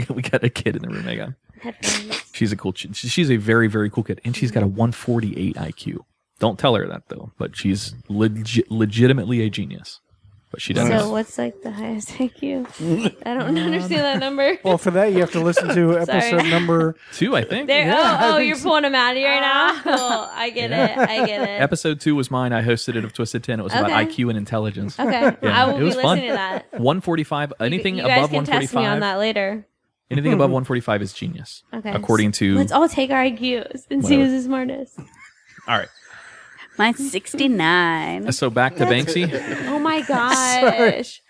We got a kid in the room. Hang on. Headphones. She's a cool. She's a very very cool kid, and she's got a 148 IQ. Don't tell her that though. But she's legitimately a genius. But she doesn't. So what's like the highest IQ? I don't understand that number. Well, for that you have to listen to episode Sorry. number. 2, I think. There, I oh, think you're so. pulling him out of you right now. Cool. I get it. I get it. Episode 2 was mine. I hosted it of Twisted 10. It was about Okay. IQ and intelligence. Okay, Yeah, I will it be was listening fun. to that. 145. Anything you guys above can test me on 145. that later. Anything above 145 is genius. Okay. According to. Let's all take our IQs and see Whatever. who's the smartest. All right. Mine's 69. So back to Banksy. Oh my gosh.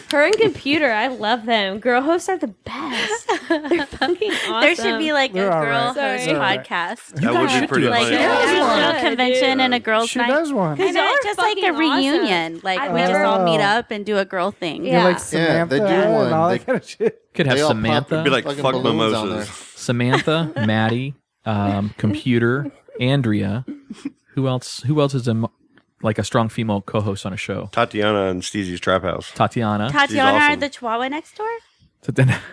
Her and computer, I love them. Girl hosts are the best. They're fucking awesome. There should be like a They're all girl right. host Sorry. podcast. That would be pretty Like funny. a Yeah. little Yeah, convention dude. and a girls' She night. does one. I know, are just like a fucking reunion. awesome. Like I we just all know. meet up and do a girl thing. Yeah. You're like Yeah, Samantha they do and one. all They- that kind of shit. Could have They all pop Samantha. It'd be like Fucking fuck balloons on mimosas. Samantha, Maddie, computer, Andrea. Who else is like a strong female co-host on a show? Tatiana and Steezy's Trap House. Tatiana. Tatiana, awesome. the Chihuahua next door.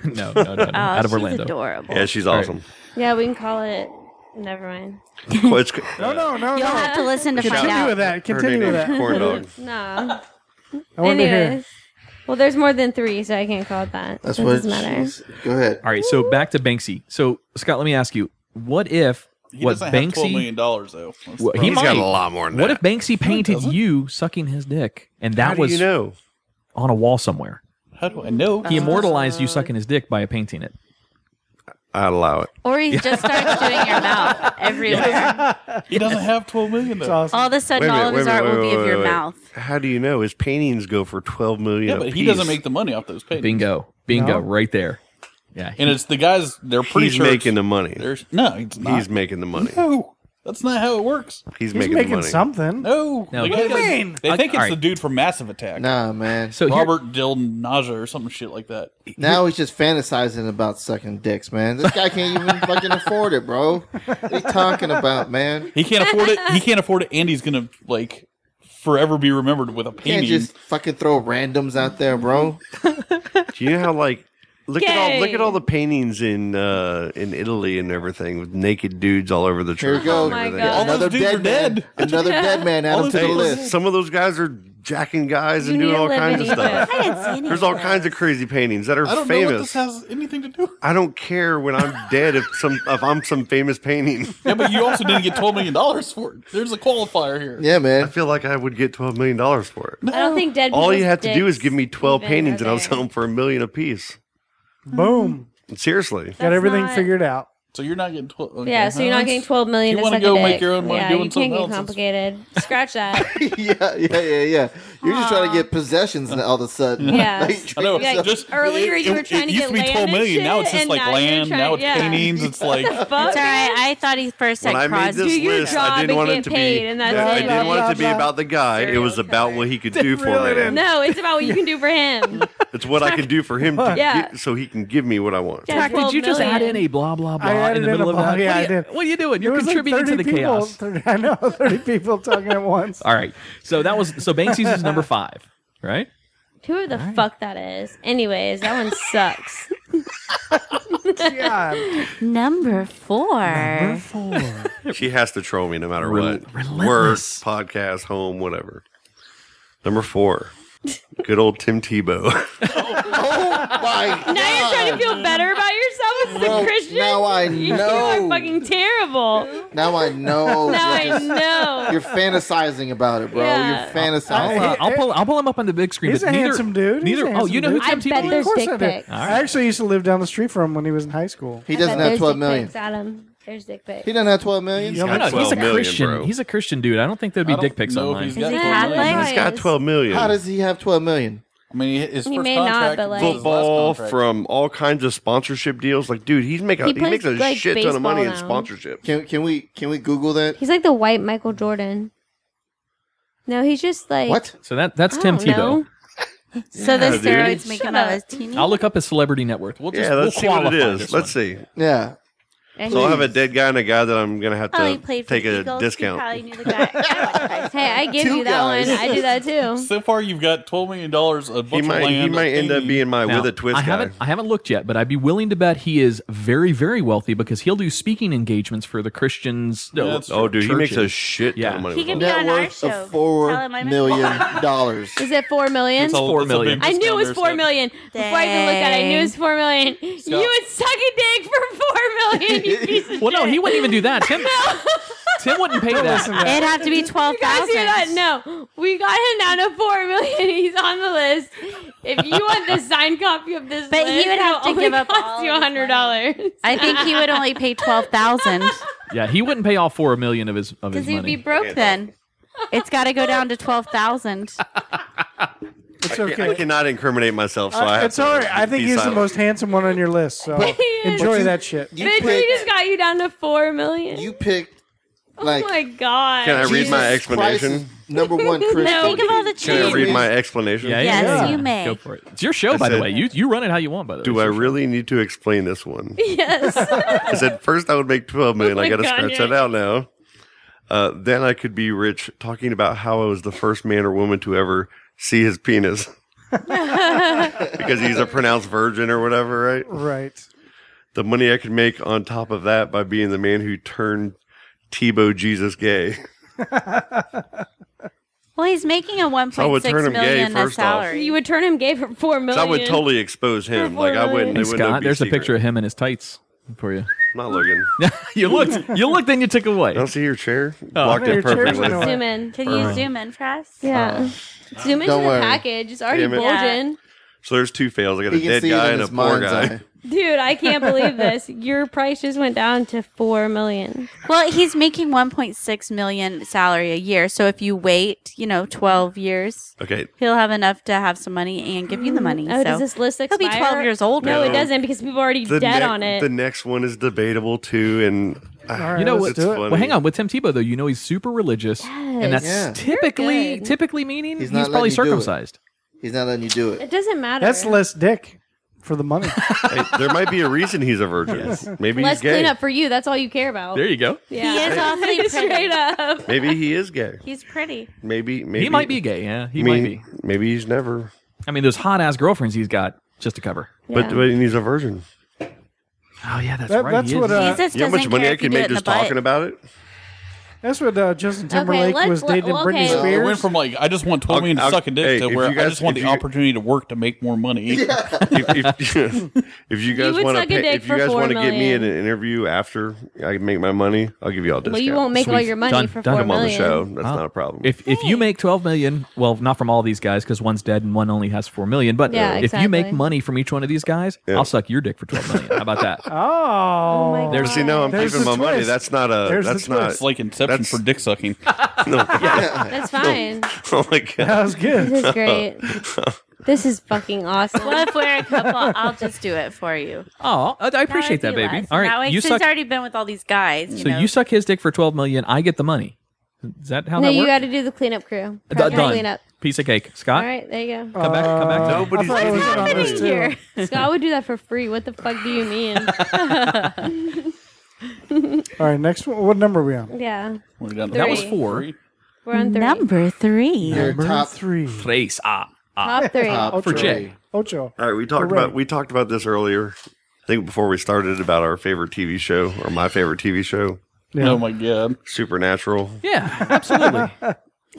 no, Oh, out of she's Orlando. adorable. Yeah, she's All right. awesome. Yeah, we can call it. Never mind. Well, it's, No. You'll have to listen to find Continue out. with that. her Continue name with is that. Corn Dog. No. I want to hear. Anyways. Well, there's more than 3, so I can't call it that. That's it what. doesn't matter. Go ahead. All right, so back to Banksy. So Scott, let me ask you: what if He what doesn't have $12 Banksy? million, though. That's the Well, he He's might. got a lot more than What that. if Banksy painted doesn't. you sucking his dick, and How that do was you know? on a wall somewhere? How do I know? He immortalized you sucking his dick by painting it. I'd allow it. Or he just starts doing your mouth everywhere. He doesn't have $12 million, It's though. awesome. All of a sudden, all of his art will be of your mouth. How do you know? His paintings go for $12 million. Yeah, a but he piece. doesn't make the money off those paintings. Bingo, No. right there. Yeah, And it's the guys, they're pretty He's sure making the money. No, he's not. He's making the money. No, that's not how it works. He's He's making the making money. something. No. No, The what guy do you does- mean? They think it's Alright. the dude from Massive Attack. Nah, man. so here, Robert Dylan Naja or some shit like that. Now he's just fantasizing about sucking dicks, man. This guy can't even fucking afford it, bro. What are you talking about, man? He can't afford it. He can't afford it, and he's gonna like forever be remembered with a You can't painting. just fucking throw randoms out there, bro. Do you know how look Gay. at all the paintings in Italy and everything with naked dudes all over the Here we church. go. Oh my God. All Another those dudes are dead man. dead. Another dead man All added those to the people- list. Some of those guys are jacking guys You and need doing to all live kinds in of stuff. Egypt. I didn't see any There's all kinds of crazy paintings that are I don't know what famous. this has anything to do. I don't care when I'm dead if I'm some famous painting. Yeah, but you also didn't get $12 million for it. There's a qualifier here. Yeah, I man. feel like I would get $12 million for it. I don't think dead All you people's have to do is dicks give me 12 even paintings are and I'll there. sell them for $1 million a piece. Boom. Seriously. Got That's everything not- figured out. So you're not getting 12. Okay. Yeah, so you're not getting 12 million You to wanna suck go a make dick. your own money yeah, doing you can't something get else. complicated. Scratch that. Yeah. You're just trying to get possessions all of a sudden. Yeah. Like, I know. Yeah, Just earlier you were trying to used get to be land 12 and million. Now shit, it's just and like now you're land. trying- Now it's yeah. paintings. It's like Fuck, It's all right. man. I thought he first said When I made Crosby. this Do your list, job I didn't and want it get to paid, be. and that's I it. didn't want it to be Blah, blah, about the guy. It was about what he could do for Reel it me. in. No, it's about what you can do for him. It's what I can do for him to Yeah. get, so he can give me what I want. Yeah. Zach, did you just 12 add in million. a blah blah blah I added in the in middle a of that? blah, yeah, what, I are you, did. what are you doing? You're It was like contributing to 30 the people. chaos. 30 I know, 30 people talking at once. All right, so Banksy's is number 5, right? Whoever the fuck that is. Anyways, that one sucks. God. Number 4. She has to troll me no matter Rel- what. relentless. Work, podcast, home, whatever. Number 4. Good old Tim Tebow. my Now you're trying to feel better about yourself as a Bro, Christian? now I You know. are fucking terrible. Now I know. Now You're I just- know. You're fantasizing about it, bro. Yeah. You're fantasizing. I'll pull him up on the big screen. He's but a neither, handsome dude. He's Neither. a Oh, handsome you know who dude. I Tim bet Tebow there's is? Of course dick I did. pics. I actually used to live down the street from him when he was in high school. He doesn't I bet have there's 12 dick million. pics, Adam. There's dick pics. He doesn't have 12 million. He's got No, he's 12 a million, Christian. bro. He's a Christian dude. I don't think there'd be I dick don't pics know if online. he's Is got he 12 million. Catholic? He's got 12 million. How does he have 12 million? I mean, his He first may not, contract but, like- was his last Football contract. from all kinds of sponsorship deals. Like, dude, he makes He a plays, like, shit ton of money in baseball now. sponsorships. Can we Google that? He's like the white Michael Jordan. No, he's just like What? So that's I Tim don't Tebow. know. So the Yeah, dude. steroids make Shut him out up. as teeny? I'll look up his celebrity net worth. We'll just Yeah, let's we'll see what it qualify is. this Let's one. see. Yeah. And So I'll have a he's- dead guy and a guy that I'm going to have Oh, he to played for take the a Eagles. He discount. probably knew the guy. Hey, I give Two you that guys. one. I do that too. So far, you've got $12 million, a bunch He of might land. end up painting. being my Now, with a twist I guy. haven't looked yet, but I'd be willing to bet he is very, very wealthy because he'll do speaking engagements for the Christians. Yeah, that's Oh, dude, he makes a churches. shit ton Yeah. of money. He with can them. be Net on our worth show. of Tell $4 him I'm million. Is it 4 million? It's a- $4 it's a million. big I knew it was discount 4 there, million. Before I even looked at it, I knew it was 4 million. You would suck a dick for 4 million, you piece of Well, no, shit. he wouldn't even do that. Tim wouldn't pay that. Listen to that. It'd have to be You guys hear that? 12,000. No. We got him down to 4 million. He's on the list. If you want the signed copy of this But he list, would have it'll to only give up cost all you of his $100. I think he would only pay 12,000 Yeah, he wouldn't pay all 4 million of his because he'd money. be broke then. It's got to go down to 12,000. It's I okay. cannot incriminate myself, so I have It's to all right. I think be he's the silent. most handsome one on your list. So enjoy that shit. You Bitch, we picked, just got you down to 4 million. you picked like oh my god. Can I read Jesus my Christ explanation? is number one Christian. No. Think of all the Can I cheese. read my explanation? Yeah, Yes, yeah. you may. Go for it. It's your show, by the said- way. You run it how you want, by the way. Do It's I your show. really need to explain this one? Yes. I said first I would make 12 million. Oh I my got to God, scratch yeah. that out now. Then I could be rich, talking about how I was the first man or woman to ever see his penis. Because he's a pronounced virgin or whatever, right? Right. The money I could make on top of that by being the man who turned Tebow Jesus gay. Well, he's making a $1.6 million a salary. You would turn him gay for $4 million. So I would totally expose him. Like I wouldn't. Hey, it wouldn't Scott, be there's secret. a picture of him in his tights for you. I'm not looking. You looked, then you took away. Don't see your chair. Blocked it your chair's perfectly. gonna- Zoom in. Can you zoom in for us? Yeah. Zoom into Don't the worry. package. It's already Damn it. bulging. So there's two fails. I got a He can dead see it guy in and a his poor mind's guy. eye. Dude, I can't believe this. Your price just went down to $4 million. Well, he's making $1.6 million salary a year. So if you wait, 12 years, Okay. he'll have enough to have some money and give you the money. Oh, so does this list he'll expire? be 12 years old. No, right it now. doesn't because people are already The dead on it. The next one is debatable too, and right, You know let's what? do it. funny. Well, hang on. With Tim Tebow, though, he's super religious, and that's Yeah. typically good. meaning He's he's, not probably letting you do it. circumcised. He's not letting you do it. It doesn't matter. That's less dick for the money. Hey, there might be a reason he's a virgin. Maybe Less he's gay. cleanup for you. That's all you care about. There you go. Yeah. He is awfully pretty. Straight up. Maybe he is gay. He's pretty. Maybe He might be gay. Yeah, he I mean, might be. Maybe he's never. I mean, those hot ass girlfriends he's got just to cover. But he's a virgin. Oh yeah, that's That- right. that's he is. what, Jesus You know how doesn't much money care I if you could do it make in the just talking butt. about it? That's what Justin Timberlake was dating okay. Britney It Spears. went from like I just want 12 million to I'll- suck a dick hey, to if where you guys- I just want if the you- opportunity to work to make more money. If you guys would want suck a to, dick if you for guys $4 want to get me in million. an interview after I can make my money, I'll give you all discount. Well, you won't make all Sweet. your money Done. for Done. $4 I'm on the million. show. That's Huh? not a problem. If you make 12 million, well, not from all these guys because one's dead and one only has 4 million. But Yeah, if you make exactly. money from each one of these guys, Yeah. I'll suck your dick for 12 million. How about that? Oh, my There's- See, no, I'm There's keeping the my money. twist. That's not a. There's the that's not. It's like Inception That's- for dick sucking. No. That's fine. Oh my god. that was good. This is great. This is fucking awesome. Well, if we're a couple, I'll just do it for you. Oh, I appreciate that, would be baby. less. All That right, way, you since suck. I've already been with all these guys. So you suck his dick for 12 million. I get the money. Is that how No, that you works? got to do the cleanup crew. Done. Cleanup. Piece of cake, Scott. All right, there you go. Come back. Come back. Nobody's I thought it was getting on money. this too. Here. Scott would do that for free. What the fuck do you mean? All right, next one. What number are we on? Yeah. We're down to That was Three. 4. We're on 3. Number 3. Your top three. Place. Top 3. top For three. Jay. Ocho. All right, we talked about this earlier. I think before we started about our favorite TV show or my favorite TV show, Yeah. Oh my god. Supernatural. Yeah, absolutely.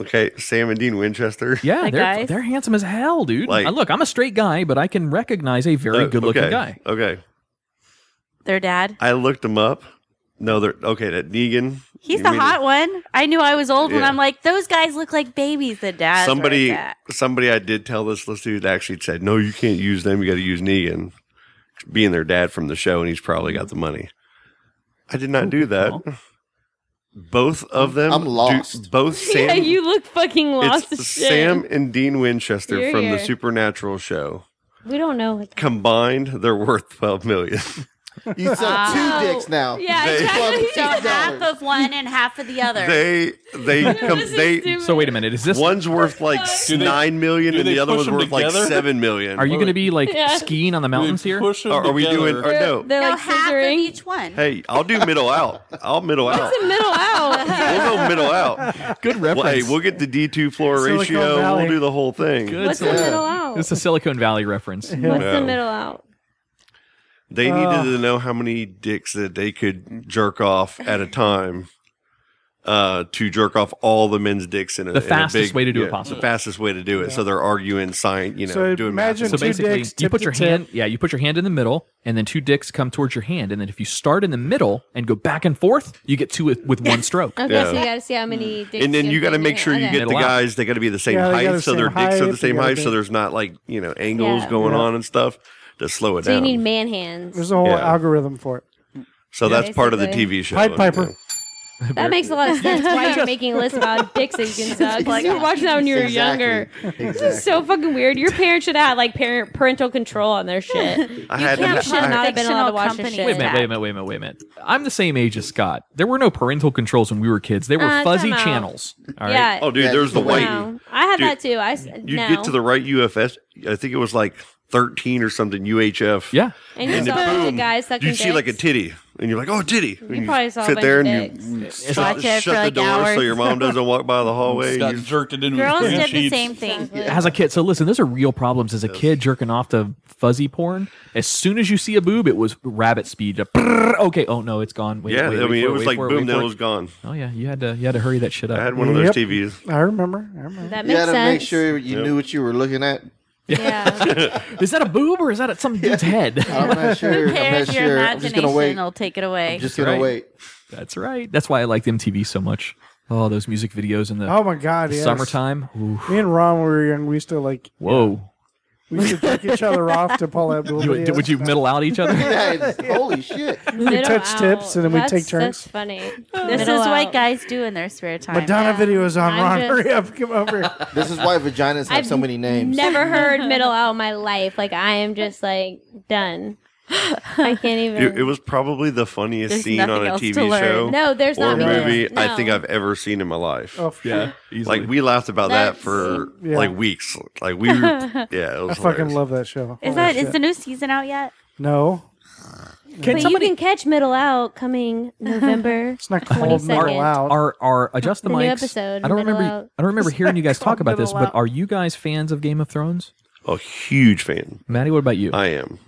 Okay, Sam and Dean Winchester. Yeah, Hi, they're guys. they're handsome as hell, dude. Like- Look, I'm a straight guy, but I can recognize a very good-looking okay, guy. Okay, Their dad. I looked them up. No, they're okay. That Negan. He's You the mean- hot one. I knew I was old when Yeah. I'm like, those guys look like babies. The dad. Somebody I did tell this dude actually said, no, you can't use them. You got to use Negan, being their dad from the show, and he's probably got the money. I did not do that. Both of them. I'm lost. Both Sam. Yeah, you look fucking lost it's as shit. Sam and Dean Winchester You're from the here. Supernatural show. We don't know what Combined, they're worth $12 million. You suck two dicks now. Yeah, They- exactly. So half of one and half of the other. they stupid. So wait a minute. Is this? one's worth like Do they- $9 million, do and they the other push one's them worth like together? $7 million. Are you going to be like Yeah. skiing on the mountains here? Push them Or are we doing? together. Or no? They're no, like half of scissoring. each one. Hey, I'll do middle out. I'll middle out. Middle out. We'll go middle out. Good reference. Well, hey, we'll get the D2 floor Silicon ratio. Valley. We'll do the whole thing. Good. What's the stuff. middle out? It's a Silicon Valley reference. What's Yeah. the middle out? They needed to know how many dicks that they could jerk off at a time to jerk off all the men's dicks in a The in a fastest big- way to do it yeah, possible. The fastest way to do it. So they're arguing, doing imagine math. So two basically, dicks, you tip put to your tip. hand. Yeah, you put your hand in the middle, and then 2 dicks come towards your hand, and then if you start in the middle and go back and forth, you get 2 with one stroke. Okay, Yeah. so you got to see how many dicks. And then you got to can make fit sure in you it. get the Middle out. guys. They got to be the same Yeah, they got height, the so same their dicks are height, the same they gotta height, be- so there's not like angles Yeah. going Yeah. on and stuff to slow it So you down. need man hands. There's a whole Yeah. algorithm for it. So that's part of the Basically. TV show. Pied Piper. That makes a lot of sense. Why you're making a list about dicks that you can suck? Like you were watching that when you were younger. This is so fucking weird. Your parents should have had like parental control on their shit. I had can't to, should not have been allowed to watch this Fictional shit. Wait a minute. I'm the same age as Scott. There were no parental controls when we were kids. There were fuzzy time out. channels. All right. Yeah. Oh, dude, Yeah, there's the white. No. I had Dude, that too. You no. get to the right UFS. I think it was like 13 or something UHF. Yeah. and you And saw then a bunch boom, of guys sucking you see like a dicks. titty, And you're like, oh, did he? You probably saw a sit bunch there of and dicks. you Watch it for shut the like door hours. so your mom doesn't walk by the hallway. Scott You- jerked it into Girls his did the sheets. same thing. As a kid, so listen, those are real problems as a kid jerking off to fuzzy porn. As soon as you see a boob, it was rabbit speed. To, okay, oh no, it's gone. Wait, yeah, wait, I mean, wait it for was wait like for boom, wait then for it was gone. Oh yeah, you had to hurry that shit up. I had one of those Yep. TVs. I remember. That You makes gotta sense. make sure you knew what you were looking at. Yeah. Is that a boob or is that some dude's head? I'm not sure. Who I'm cares? not Your sure. I'm just gonna wait. imagination will take it away. I'm just That's gonna right. wait. That's right. That's why I liked MTV so much. Oh, those music videos in the Oh my God! Yes. summertime. Ooh. Me and Ron, when we were young, we used to like. Whoa. We used to jerk each other off to pull out boob videos. Would you middle out each other? Yeah, holy shit! We'd touch tips and then we'd take turns. That's funny. This is what guys do in their spare time. Madonna videos on I'm Ron. just- Hurry up, come over. This is why vaginas have so many names. Never heard middle out in my life. Like I am just like done. I can't even. It was probably the funniest There's scene on nothing a else to TV learn. show No, there's or not movie No. I think I've ever seen in my life. Oh, for Yeah. sure. Easily. Like we laughed about that That's- for Yeah. like weeks. Like we, yeah, it was I fucking hilarious. love that show. Is Holy is shit. the new season out yet? No, But you can catch middle out coming November. it's not called 22nd. Middle Out. Are adjust the The new mics. episode, I don't Middle remember. Out. I don't remember hearing you guys talk about this, Middle but Out. are you guys fans of Game of Thrones? A huge fan. Maddie, what about you? I am.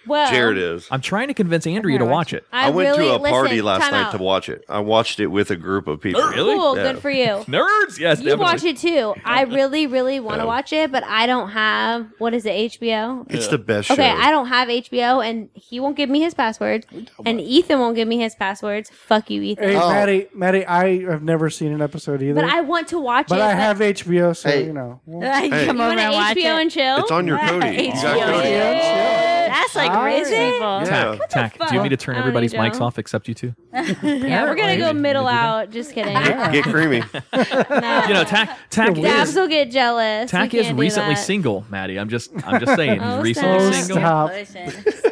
Well, Jared is. I'm trying to convince Andrea to watch it. I went really, to a party listen, last time night out. to watch it. I watched it with a group of people. Really? Cool, Yeah. good for you. Nerds, yes, You definitely. watch it too. I really, really want to Yeah. watch it, but I don't have what is it, HBO? It's the best show. Okay, I don't have HBO, and he won't give me his passwords, and Ethan won't give me his passwords. Fuck you, Ethan. Hey, Oh. Maddie, I have never seen an episode either. But I want to watch But it. I have HBO, so Hey. you know. Well, Come Hey. You over want to and watch HBO it. and chill? It's on your Cody. You got HBO. Cody. That's like All rich right. people. Yeah. Tack, do you want me to turn I don't everybody's need mics to. off except you two? Yeah, we're gonna go middle out. Just kidding. Get creamy. No. You know, Tack Dabs is will get jealous. Tack We is can't do recently that. single, Maddie. I'm just saying, Oh, he's recently stop. single.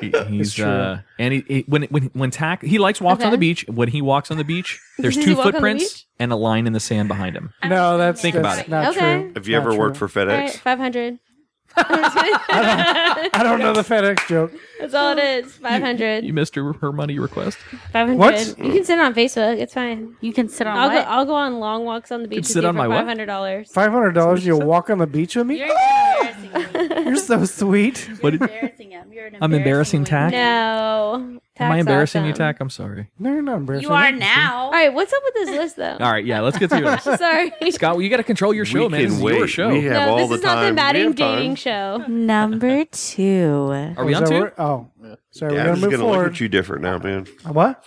Stop. He's true. and he when Tack he likes walks on Okay. the beach. When he walks on the beach, there's Does two he walk on the footprints beach? and a line in the sand behind him. No, that's Think about that's it. not Okay. true. Have you Not ever worked true. for All right, FedEx? 500. I don't know the FedEx joke. That's all it is. 500. You missed her money request. 500. What? You can sit on Facebook. It's fine. You can sit on I'll what? go on long walks on the beach with sit you on for my what? $500. $500, you'll walk on the beach with me? You're embarrassing me. You're so sweet. What did- Embarrassing him. You're an I'm embarrassing Tack. No. Am I embarrassing you, awesome. Tack? I'm sorry. No, you're not embarrassing. You are me. now. All right, what's up with this list though? All right, yeah, let's get through this. Sorry. Scott, well, you got to control your show, We man. This can is your wait. show. We have No, all this the is not time. the We Madding have time. dating show. Number 2. Are we Is on that two? where- Oh. Sorry, we're Dabs going is to move gonna look forward. at you different now, man. What?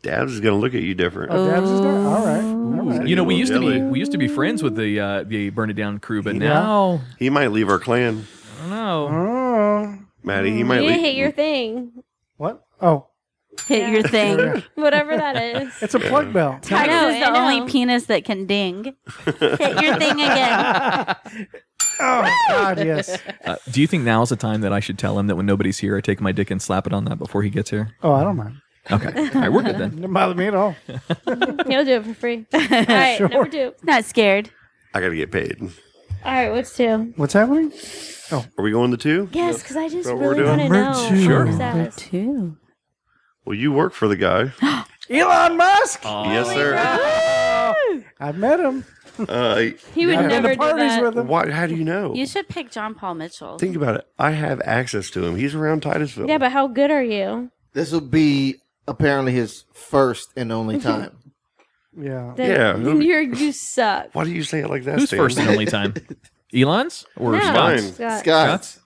Dabs is gonna look at you different. Oh, Dabs is there? All right. All right. You know, we used to Jelly. be friends with the Burn It Down crew, but Yeah. now He might leave our clan, I don't know. Oh. Maddie. He You might need to leave. hit your thing. What? Oh. Hit your thing. Whatever that is. It's a plug bell. Tax know, is the I know. only penis that can ding. Hit your thing again. Oh, God, yes. Do you think now's the time that I should tell him that when nobody's here, I take my dick and slap it on that before he gets here? Oh, I don't mind. Okay, all right, we're good then. Doesn't bother me at all. He'll do it for free. All right, Sure. number 2. Not scared. I gotta get paid. All right, what's 2? What's happening? Are we going to 2? Yes, because I just what we're really want to doing? know. Number 2. Sure. Who's that? 2. Well, you work for the guy. Elon Musk! Yes, sir. I've met him. He would I've been never to do parties that. with him. Why? How do you know? You should pick John Paul Mitchell. Think about it. I have access to him. He's around Titusville. Yeah, but how good are you? This will be apparently his first and only time. Yeah. Yeah. You suck. Why do you say it like that? Who's Stan? first and only time? Elon's or No, Scott's? mine. Scott. Scott.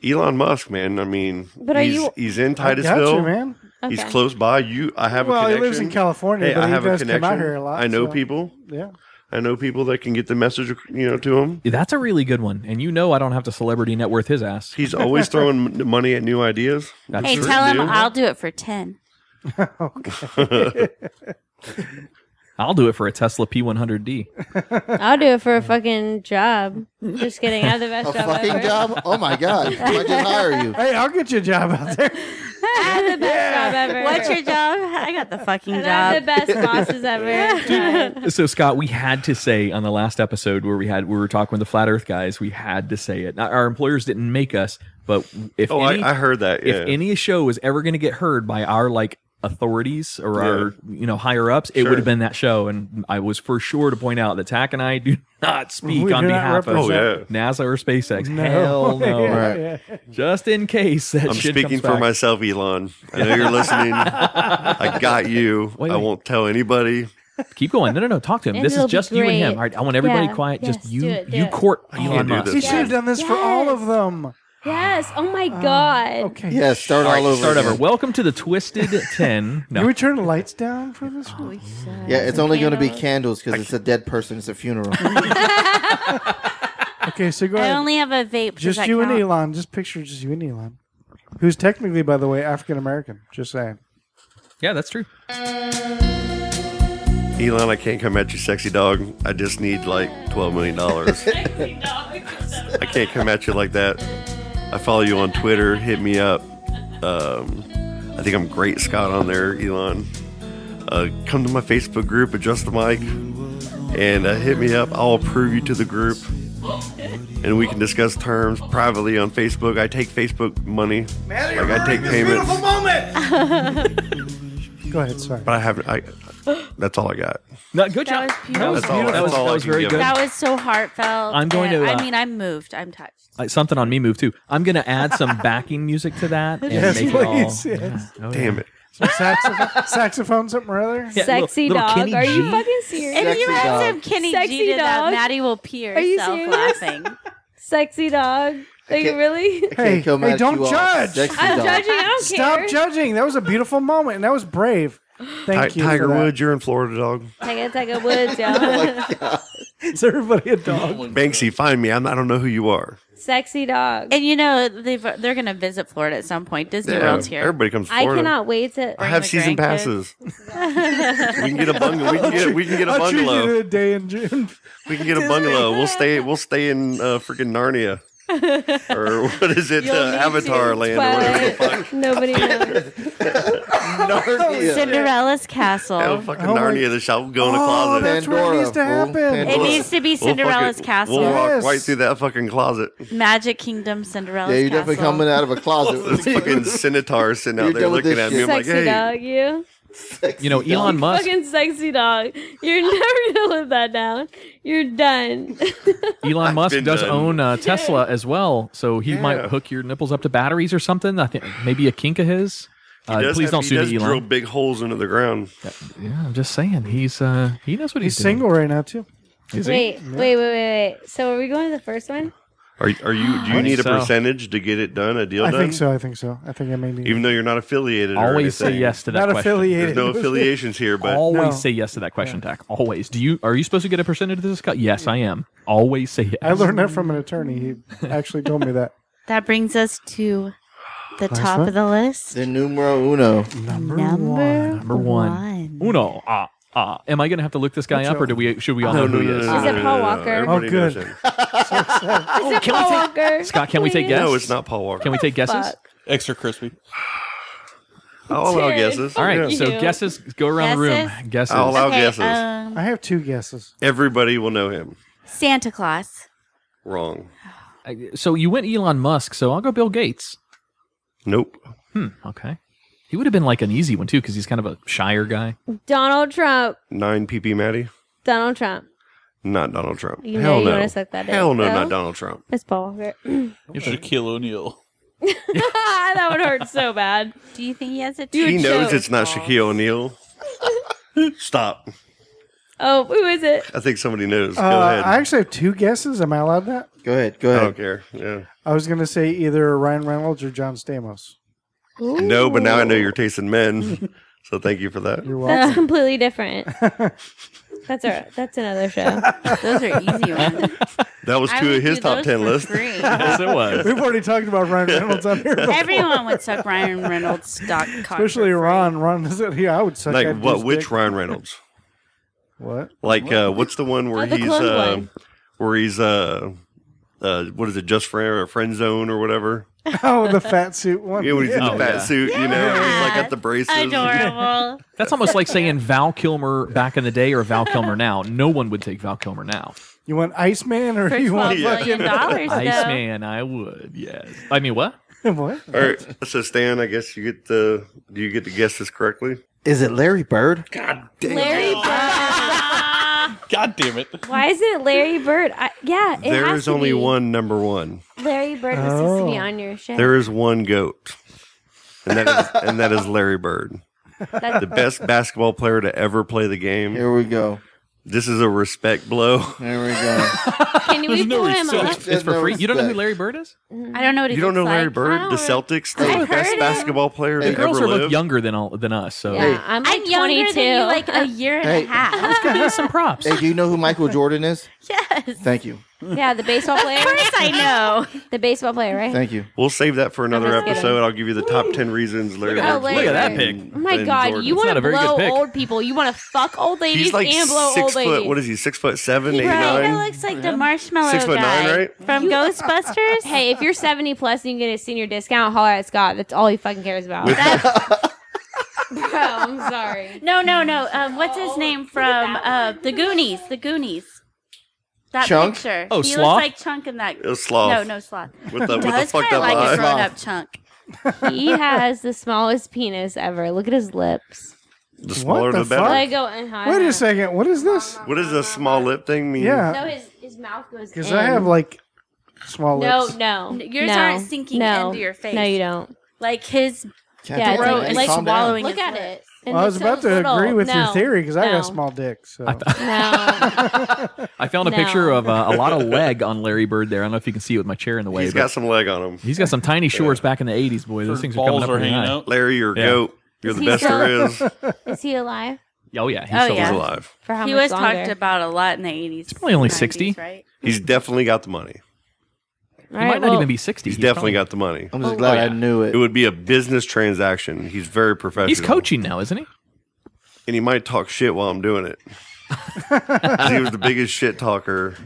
Elon Musk, man. I mean, But are you- he's in I got Titusville. you, man. Okay. He's close by. I have a Well, connection. he lives in California, Hey, but I he have a does come connection. out here a lot. I know so- people. Yeah. I know people that can get the message, to him. That's a really good one, and you know I don't have to celebrity net worth his ass. He's always throwing money at new ideas. That's Hey, true. tell him dude. I'll do it for 10. I'll do it for a Tesla P100D. I'll do it for a fucking job. Just kidding. I have the best A job fucking ever. job? Oh my God. I might just hire you. Hey, I'll get you a job out there. I have the best job ever. What's your job? I got the fucking And I have job. the best bosses ever. Fine. So Scott, we had to say on the last episode where we were talking with the Flat Earth guys, we had to say it. Now, our employers didn't make us, But if I heard that. Yeah. If any show was ever going to get heard by our authorities or our higher ups, it would have been that show. And I was for sure to point out that Tach and I do not speak on behalf of NASA or SpaceX. No. Hell no. Yeah. Just in case that I'm shit speaking comes for back. myself, Elon. I know you're listening. I got you. Wait. I won't tell anybody. Keep going. No. Talk to him. And This is it'll be just you and him. great. All right. I want everybody Yeah. quiet. Yes, Just you. do it, do You it. court can't Elon do Musk. this. He should have done this for all of them. Yes. Oh my God. Okay. Yeah, start all over. Start over. again. Welcome to the Twisted 10. Can we turn the lights down for this one? Yeah, it's only going to be candles because it's a dead person. It's a funeral. Okay, so go I ahead. only have a vape. Does Just that you and count? Elon. Just picture just you and Elon. Who's technically, by the way, African American. Just saying. Yeah, that's true. Elon, I can't come at you, sexy dog. I just need like $12 million. I can't come at you like that. I follow you on Twitter. Hit me up. I think I'm Great Scott on there, Elon. Come to my Facebook group, Adjust the Mic, and hit me up. I'll approve you to the group, and we can discuss terms privately on Facebook. I take Facebook money. I take payments. Go ahead. Sorry. But I haven't. That's all I got. No, good That job. was beautiful. That's all. That was I can very give good. it. That was so heartfelt. I'm going and, to, I mean, I'm moved. I'm touched. Something on me moved too. I'm going to add some backing music to that and Yes, make it all. please, yes. Oh, Damn it. Some saxophone, something or other. Yeah, Sexy little dog. Kenny Are G. you fucking serious? If you Sexy add dog. some Kenny Sexy G to that, dog. Maddie will pee Are you herself serious? laughing. Sexy dog. Like can't- really? I can't come hey, at don't you all. judge. Sexy I'm dog. judging. I don't Stop care. judging. That was a beautiful moment, and that was brave. Thank you. Tiger for that. Woods, you're in Florida, dog. Take a woods, y'all. Is everybody a dog? Banksy, find me. I don't know who you are. Sexy dog. And you know, they're going to visit Florida at some point. Disney World's here. Everybody comes to I Florida. cannot wait to. I have the season grandkids. passes. We can get a bungalow. We can get a I'll treat you to bungalow. a day in June. We can get a bungalow. We'll stay in freaking Narnia. Or what is it? You'll need Avatar to. Land or whatever the Twilight. fuck. Nobody knows. Narnia. Cinderella's castle. Hell, fucking Oh my- Narnia. The shop will go in the Oh, closet. that's where it Pandora, needs to fool. happen. Pandora. It needs to be Cinderella's We'll castle. walk Yes. right through that fucking closet. Magic Kingdom Cinderella's Yeah, you're castle. definitely coming out of a closet. This fucking centaur sitting out You're there done with looking this at me. shit. I'm like, Sexy hey, dog, you. You know, Elon Musk. Fucking sexy dog. You're never gonna live that down. You're done. Elon Musk been does done. own Tesla as well, so he might hook your nipples up to batteries or something. I think maybe a kink of his. Please don't he sue does me, drill Elon. big holes into the ground. Yeah, I'm just saying he knows what he's He's doing. single right now too. Is he? Wait. So are we going to the first one? Are you? Do you think need a so. percentage to get it done? A deal I done? think so. I think I may need. Even though you're not affiliated. or Always say anything. yes to that Not question. affiliated. There's no affiliations here, but Always No. say yes to that question, Tach. Always. Are you supposed to get a percentage of this? Yes, I am. Always say yes. I learned that from an attorney. He actually told me that. That brings us to the top one? of the list. The numero uno. Number one. Uno. Am I going to have to look this guy up, or should we all know who he is? Is it Paul Walker? Everybody Oh, good. knows him. Is it Paul Walker? Scott, can we take guesses? No, it's not Paul Walker. Can we take guesses? Fuck. Extra crispy. I'll allow Jared. guesses. All right, Yeah. so You. guesses. Go around the room. Guesses? Guesses. I'll allow Okay, guesses. I have two guesses. Everybody will know him. Santa Claus. Wrong. So you went Elon Musk, so I'll go Bill Gates. Nope. Okay. He would have been like an easy one, too, because he's kind of a shyer guy. Donald Trump. 9 PP Maddie. Donald Trump. Not Donald Trump. You know Hell you no. wanna suck that dick, Hell no, though? not Donald Trump. It's Paul Walker. Shaquille O'Neal. That would hurt so bad. Do you think he has a He would knows choke. it's not Shaquille O'Neal. Stop. Oh, who is it? I think somebody knows. Go ahead. I actually have two guesses. Am I allowed that? Go ahead. I don't care. Yeah. I was going to say either Ryan Reynolds or John Stamos. No, but now I know you're tasting men. So thank you for that. You're welcome. That's completely different. That's another show. Those are easy ones. That was I two would of his do top those 10 for list. free. Yes, it was. We've already talked about Ryan Reynolds on here. before. Everyone would suck Ryan Reynolds' stock. cock Especially for free. Ron. Ron is it? Yeah, I would suck Like that what? dude's Which dick. Ryan Reynolds? What? Like what's the one where Oh, the he's clone one. where he's what is it? Just friend zone or whatever. Oh, the fat suit one. Yeah, when he's in the Oh, fat yeah. suit, you know, he's like got the braces. Adorable. That's almost like saying Val Kilmer back in the day or Val Kilmer now. No one would take Val Kilmer now. You want Iceman or For you want $12 million, fucking though. Iceman, I would. Yes. I mean, what? what? All right. So Stan, I guess you get do you get to guess this correctly? Is it Larry Bird? God damn. Larry Bird. God damn it. Why isn't it Larry Bird? There has is to only be. one number one. Larry Bird was supposed to be on your show. There is one GOAT. And that is Larry Bird. The best basketball player to ever play the game. Here we go. This is a respect blow. There we go. Can we pull him up? It's for free. You don't know who Larry Bird is? I don't know what he You don't know looks Larry like. Bird, the Celtics, the I've best heard basketball player The to girls ever are both live. younger than us, so Yeah, I'm like I'm younger 22. than you, like a year and Hey. a half. give me some props. Hey, do you know who Michael Jordan is? Yes. Thank you. Yeah, the baseball player. Of course I know. The baseball player, right? Thank you. We'll save that for another just kidding. episode. I'll give you the top 10 reasons Larry Oh, Bird's Larry Look at that Bird. pick. Oh my than God, Jordan. you want not to a very good blow pick. old people. You want to fuck old ladies He's like and blow 6 old foot. ladies. What is he? 6'7", 8'9"? Right. Looks like the marshmallow 6'9", guy right? from Ghostbusters. Hey, if you're 70 plus and you get a senior discount, holler at Scott. That's all he fucking cares about. Bro, I'm sorry. No. What's his name from The Goonies? The Goonies. That Chunk? picture. Oh, he Sloth? looks like Chunk in that. It was Sloth. No, Sloth. With the Does fucked kind up of like a eye. grown-up Chunk. He has the smallest penis ever. Look at his lips. The smaller the the better. fuck? Let go and high. Wait a second. What is this? What does a small lip thing mean? Yeah. No, his mouth goes in. Because I have like small No, lips. no. Yours no, aren't sinking no. into your face. No, you don't. Like his Yeah, it's throat like- is like swallowing Look his at lip. it. And Well, I was it's about so to little. agree with your No, theory because I got no. a small dick. So No. I found a No. picture of a lot of leg on Larry Bird there. I don't know if you can see it with my chair in the way. He's but got some leg on him. he's got some tiny shorts back in the 80s, boy. Those things are coming Balls up are pretty hanging high. out. Larry, you're a Yeah. GOAT. You're the he best still- there is. Is he alive? Oh, yeah. He's Oh, still yeah. He's alive. alive. For how He much was longer? talked about a lot in the 80s. He's probably only 60. right? He's definitely got the money. He might not even be 60. He's definitely got the money. I'm just glad yeah. I knew It it. would be a business transaction. He's very professional. He's coaching now, isn't he? And he might talk shit while I'm doing it. 'Cause he was the biggest shit talker.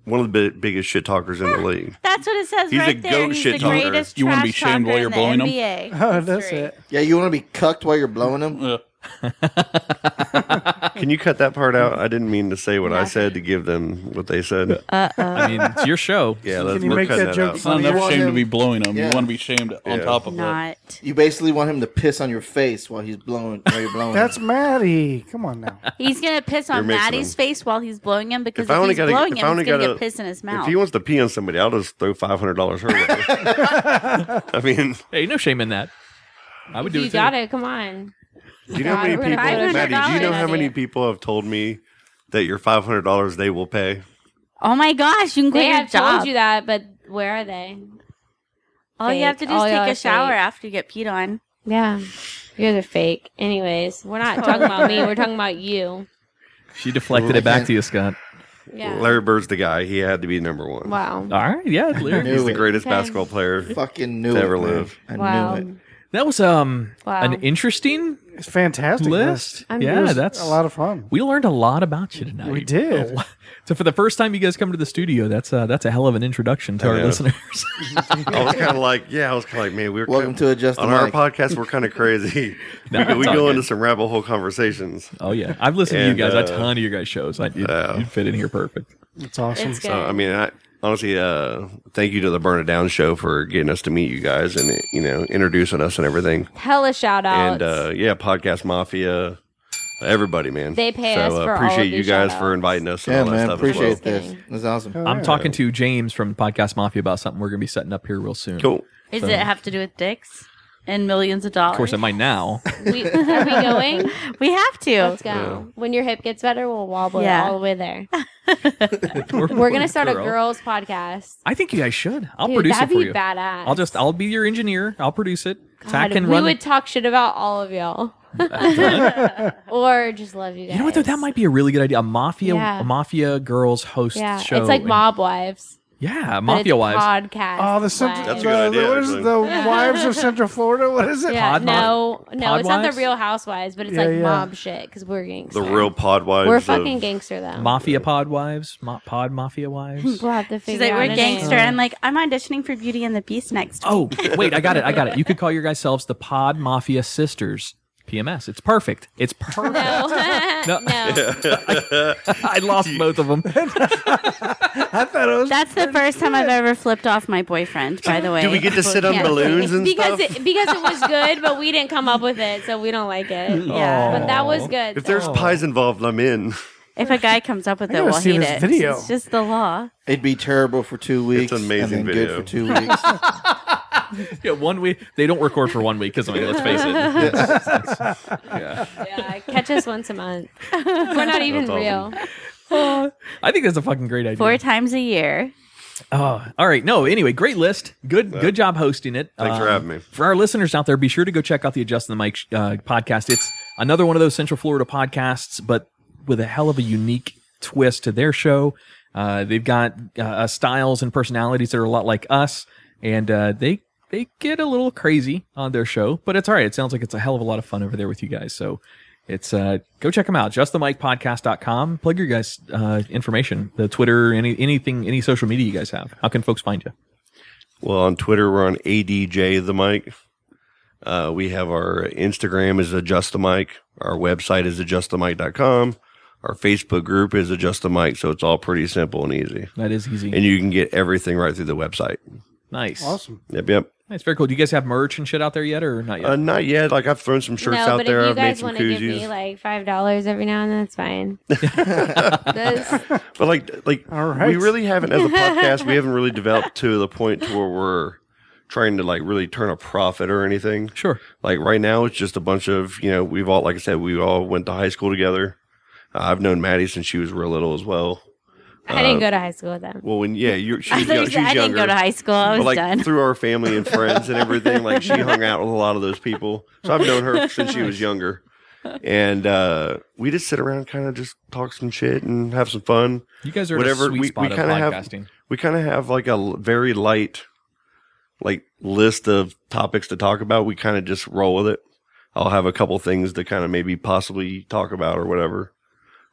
One of the biggest shit talkers in the league. That's what it says He's a right there. goat He's shit the talker. greatest You wanna be trash shamed talker while you're in the blowing him? NBA. oh, that's history. it. Yeah, you want to be cucked while you're blowing them? Yeah. Can you cut that part out? I didn't mean to say what I said to give them what they said. I mean, it's your show. Yeah, Can you we're make cutting that that joke out. It's not funny? enough want shame to him- be blowing them. Yeah. You want to be shamed on Yeah. top of that. Not. You basically want him to piss on your face while he's blowing. While you're blowing. That's Maddie. Come on now. He's gonna piss on You're mixing Maddie's them. face while he's blowing him because If I if, only he's gotta- blowing if I him, only he's gonna gotta- get piss in his mouth. If he wants to pee on somebody, I'll just throw $500 her way. I mean, Hey, no shame in that. I would do You it too. got it. Come on. do you know how many we're gonna people, put Maddie? Do you know $500 how many in it. people have told me that your $500 they will pay? Oh my gosh, you can quit They your have job. told you that, but where are they? All you have to Fake. do is All y'all take are a shower fake. after you get peed on. Yeah. You guys are fake. Anyways, we're not talking about me. We're talking about you. She deflected it back to you, Scott. Yeah. Larry Bird's the guy. He had to be number one. Wow. All right, yeah, Larry. He's Knew the it. greatest Okay. basketball player. Fucking knew To it. ever man. live. I Wow. knew it. That was Wow. an interesting It's fantastic. list. I'm Yeah, just- that's a lot of fun. We learned a lot about you tonight. We did. A lot. So for the first time you guys come to the studio, that's a hell of an introduction to our Yeah. listeners. I was kind of like, man, we're Welcome to Adjust the on our Mic. podcast. We're kind of crazy. No, we it's all go good. into some rabbit hole conversations. Oh yeah, I've listened to you And, guys a ton of your guys' shows. You'd fit in here perfect. It's awesome. It's good. So I mean, honestly, thank you to the Burn It Down show for getting us to meet you guys and introducing us and everything. Hella shout outs. And Podcast Mafia, everybody, man. They pay so, us for all appreciate of you these guys shout-outs. for inviting us. And Yeah, all that man. stuff Appreciate as well. this. That's awesome. Hell I'm yeah. talking to James from Podcast Mafia about something we're going to be setting up here real soon. Cool. Does So- it have to do with dicks and millions of dollars? Of course, it might now. Are we going? We have to. Let's go. When your hip gets better, we'll wobble it Yeah. all the way there. We're We're gonna start a girl. girls podcast. I think you guys should. I'll Dude, produce it that'd for be you. badass. I'll be your engineer. I'll produce it. Zach God, can we run. would talk shit about all of y'all, or just love you guys. You know what? Though, that might be a really good idea. A Yeah. mafia girls host Yeah, show. it's like and- Mob Wives. Yeah, but Mafia it's Wives. podcast. Oh, the Central. Wives. That's a good idea, What is it, actually. the Wives of Central Florida? What is it? Yeah, Pod no, Pod it's not the Wives? Real Housewives, but it's Yeah, like yeah. mob shit because we're gangster. The real pod wives. We're of- fucking gangster though. Mafia Pod Wives. Pod Mafia Wives. We'll have to She's figure like, out we're a gangster. name. I'm like, I'm auditioning for Beauty and the Beast next week. Oh, wait, I got it. You could call your guys selves the Pod Mafia Sisters. PMS. It's perfect. It's perfect. No. No. I lost both of them. I thought it was. That's the first time I've ever flipped off my boyfriend, by the way. Do we get to sit on Yeah. balloons and because stuff? because it was good, but we didn't come up with it, so we don't like it. Yeah. But that was good. If there's pies involved, I'm in. If a guy comes up with I it, gotta we'll see hate this it. video. It's just the law. It'd be terrible for 2 weeks. It's an amazing and then video. good for 2 weeks. Yeah, 1 week. They don't record for 1 week because, I mean, let's face it. Yeah, catch us once a month. We're not even That's real. awesome. I think that's a fucking great idea. 4 times a year. Oh, all right. No, anyway, great list. Good job hosting it. Thanks for having me. For our listeners out there, be sure to go check out the Adjust the Mic podcast. It's another one of those Central Florida podcasts, but with a hell of a unique twist to their show. They've got styles and personalities that are a lot like us, and they get a little crazy on their show, but it's all right. It sounds like it's a hell of a lot of fun over there with you guys. So it's go check them out. JustTheMicPodcast.com. Plug your guys' information, the Twitter, anything, any social media you guys have. How can folks find you? Well, on Twitter, we're on ADJ the Mic. We have our Instagram is Adjust the Mic. Our website is adjustthemic.com. Our Facebook group is Adjust the Mic, so it's all pretty simple and easy. That is easy. And you can get everything right through the website. Nice. Awesome. Yep. Nice. Very cool. Do you guys have merch and shit out there yet or not yet? Not yet. Like, I've thrown some shirts No, out but there. if you I've made guys some want to give me koozies. like $5 every now and then, it's fine. But like All right. we really haven't, as a podcast, we haven't really developed to the point to where we're trying to like really turn a profit or anything. Sure. Like right now, it's just a bunch of, we've all, like I said, we all went to high school together. I've known Maddie since she was real little as well. I didn't go to high school with them. Well, she's I younger. didn't go to high school. I was But like done. through our family and friends and everything, like she hung out with a lot of those people. So I've known her since she was younger. And we just sit around, kind of just talk some shit and have some fun. You guys are Whatever. at a sweet spot of kinda podcasting. We kind of have like a very light, like list of topics to talk about. We kind of just roll with it. I'll have a couple things to kind of maybe possibly talk about or whatever.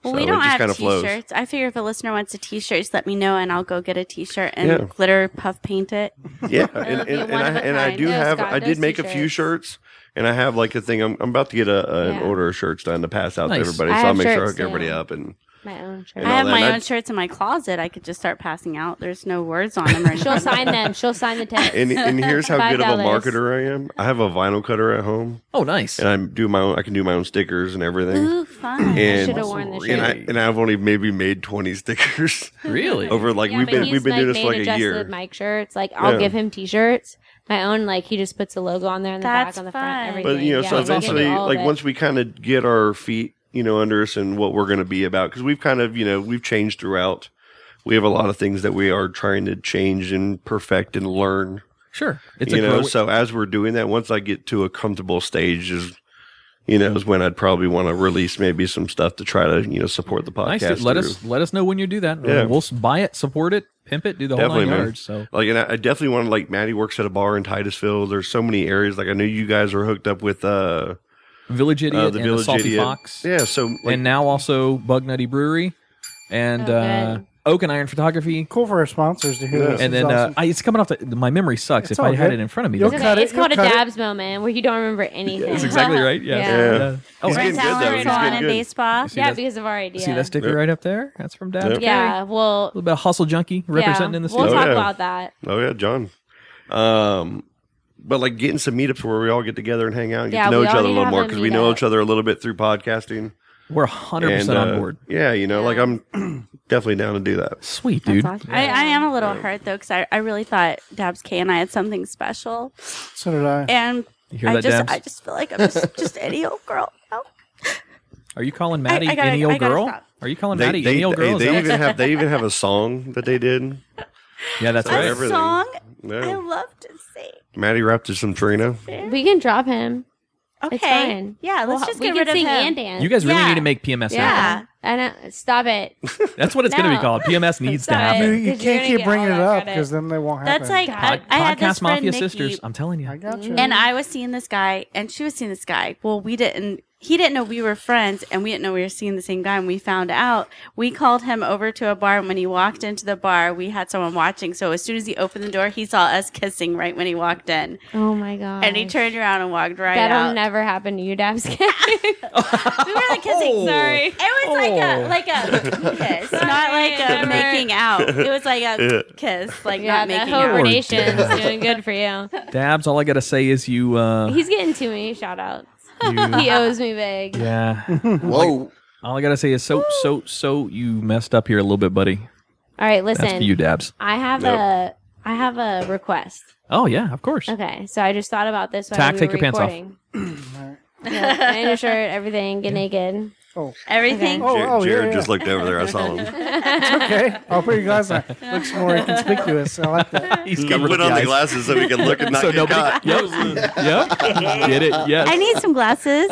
Well, So we it don't just have kinda flows. T-shirts. I figure if a listener wants a T-shirt, just let me know and I'll go get a T-shirt and glitter puff paint it. Yeah, It'll be one of a and I kind. do Yeah, have. Scott I does did make a few t-shirts. shirts, and I have like a thing. I'm about to get an Yeah. order of shirts done to pass out Nice. to everybody. I So I'll have make sure I shirts, hook everybody too. up and. My own shirt. And I all have that. my And own shirts in my closet. I could just start passing out. There's no words on them or anything. She'll sign them. She'll sign the text. And here's how good of a $5. marketer I am. I have a vinyl cutter at home, Oh, nice. and I can do my own stickers and everything. Ooh, fun. And Should have worn the shirt. and I've only maybe made 20 stickers Really? over like Yeah, we've but been he's, doing this for made like a year. adjusted mic shirts. Like I'll Yeah. give him T-shirts. My own, like he just puts a logo on there in the That's back, on the fun. front, everything. But Yeah, so we can do eventually, all of like it. once we kind of get our feet, under us and what we're going to be about, because we've kind of, we've changed throughout. We have a lot of things that we are trying to change and perfect and learn. Sure. It's So as we're doing that, once I get to a comfortable stage, is when I'd probably want to release maybe some stuff to try to, support the nice. podcast. Let us know when you do that. Yeah. We'll buy it, support it, pimp it, do the Definitely, whole 9 man. yards. So Like, and I definitely want to, like, Maddie works at a bar in Titusville. There's so many areas. Like, I know you guys are hooked up with, Village Idiot the and Village the Salty Idiot. Fox. Yeah. So, like, And now also Bug Nutty Brewery and good. Oak and Iron Photography. Cool for our sponsors to hear Yeah. this. And It's then awesome. it's coming off. My memory sucks. It's If I all had good. it in front of me, You'll It's, that's cut okay. it, It's called you'll a cut it. dabs moment where you don't remember anything. that's exactly right. Yes. Yeah. Yeah. Oh, He's see getting good, though. Salad He's on getting a good. baseball. See Yeah, that- because of our idea. that sticker Yep. right up there? That's from Dad. Yep. Yeah, A well, little bit of hustle junkie representing in the we'll studio. talk yeah. about that. Oh yeah, John. But like getting some meetups where we all get together and hang out and get Yeah, to know we each all other a need to little have more a because we know meetup. each other a little bit through podcasting. We're 100% on board. Yeah, like I'm definitely down to do that. Sweet, dude. That's awesome. I am a little hurt though because I really thought Dabs K and I had something special, So did I. and You hear that, Dabs? I just feel like I'm just any old girl. Oh. Are you calling Maddie I gotta- any old I gotta girl? stop. Are you calling Maddie any old girl? Is They that- even have a song that they did. yeah, that's So right. A everything. song I Yeah. love to sing. Maddie rapped to some Trina. We can drop him. Okay, It's fine. yeah, let's Well, just we get can rid of sing him. and dance. You guys really Yeah. need to make PMS yeah. happen. I know. Stop it. That's what it's going to be No. called. PMS needs to Stop it. happen. You 'Cause you're can't gonna keep get bringing all it that up credit. because then they won't happen. That's like I had this Podcast friend Mafia Nikki, Sisters. I'm telling you. I got you. and I was seeing this guy, and she was seeing this guy. Well, we didn't he didn't know we were friends, and we didn't know we were seeing the same guy. And we found out. We called him over to a bar, and when he walked into the bar, we had someone watching. So as soon as he opened the door, he saw us kissing right when he walked in. Oh my god! And he turned around and walked right out. That'll never happen to you, Dabs. We were like kissing. Sorry, it was like a kiss, not like a making out. It was like a kiss, like not making out. Hoover Nation's doing good for you. Dabs, all I gotta say is you. He's getting too many shout outs. He owes me big. Yeah. Whoa. All I gotta say is so you messed up here a little bit, buddy. All right, listen. That's for you, Dabs. I have a request. Oh yeah, of course. Okay, so I just thought about this while Tack, we take were your recording. pants off. Yeah, undershirt, everything, get naked. Oh, everything. Okay. Jared just looked over there. I saw him. It's okay. I'll put your glasses on. Looks more inconspicuous. I like that. He's put on the glasses so he can look and not get caught. Yep. Get it? Yes. I need some glasses.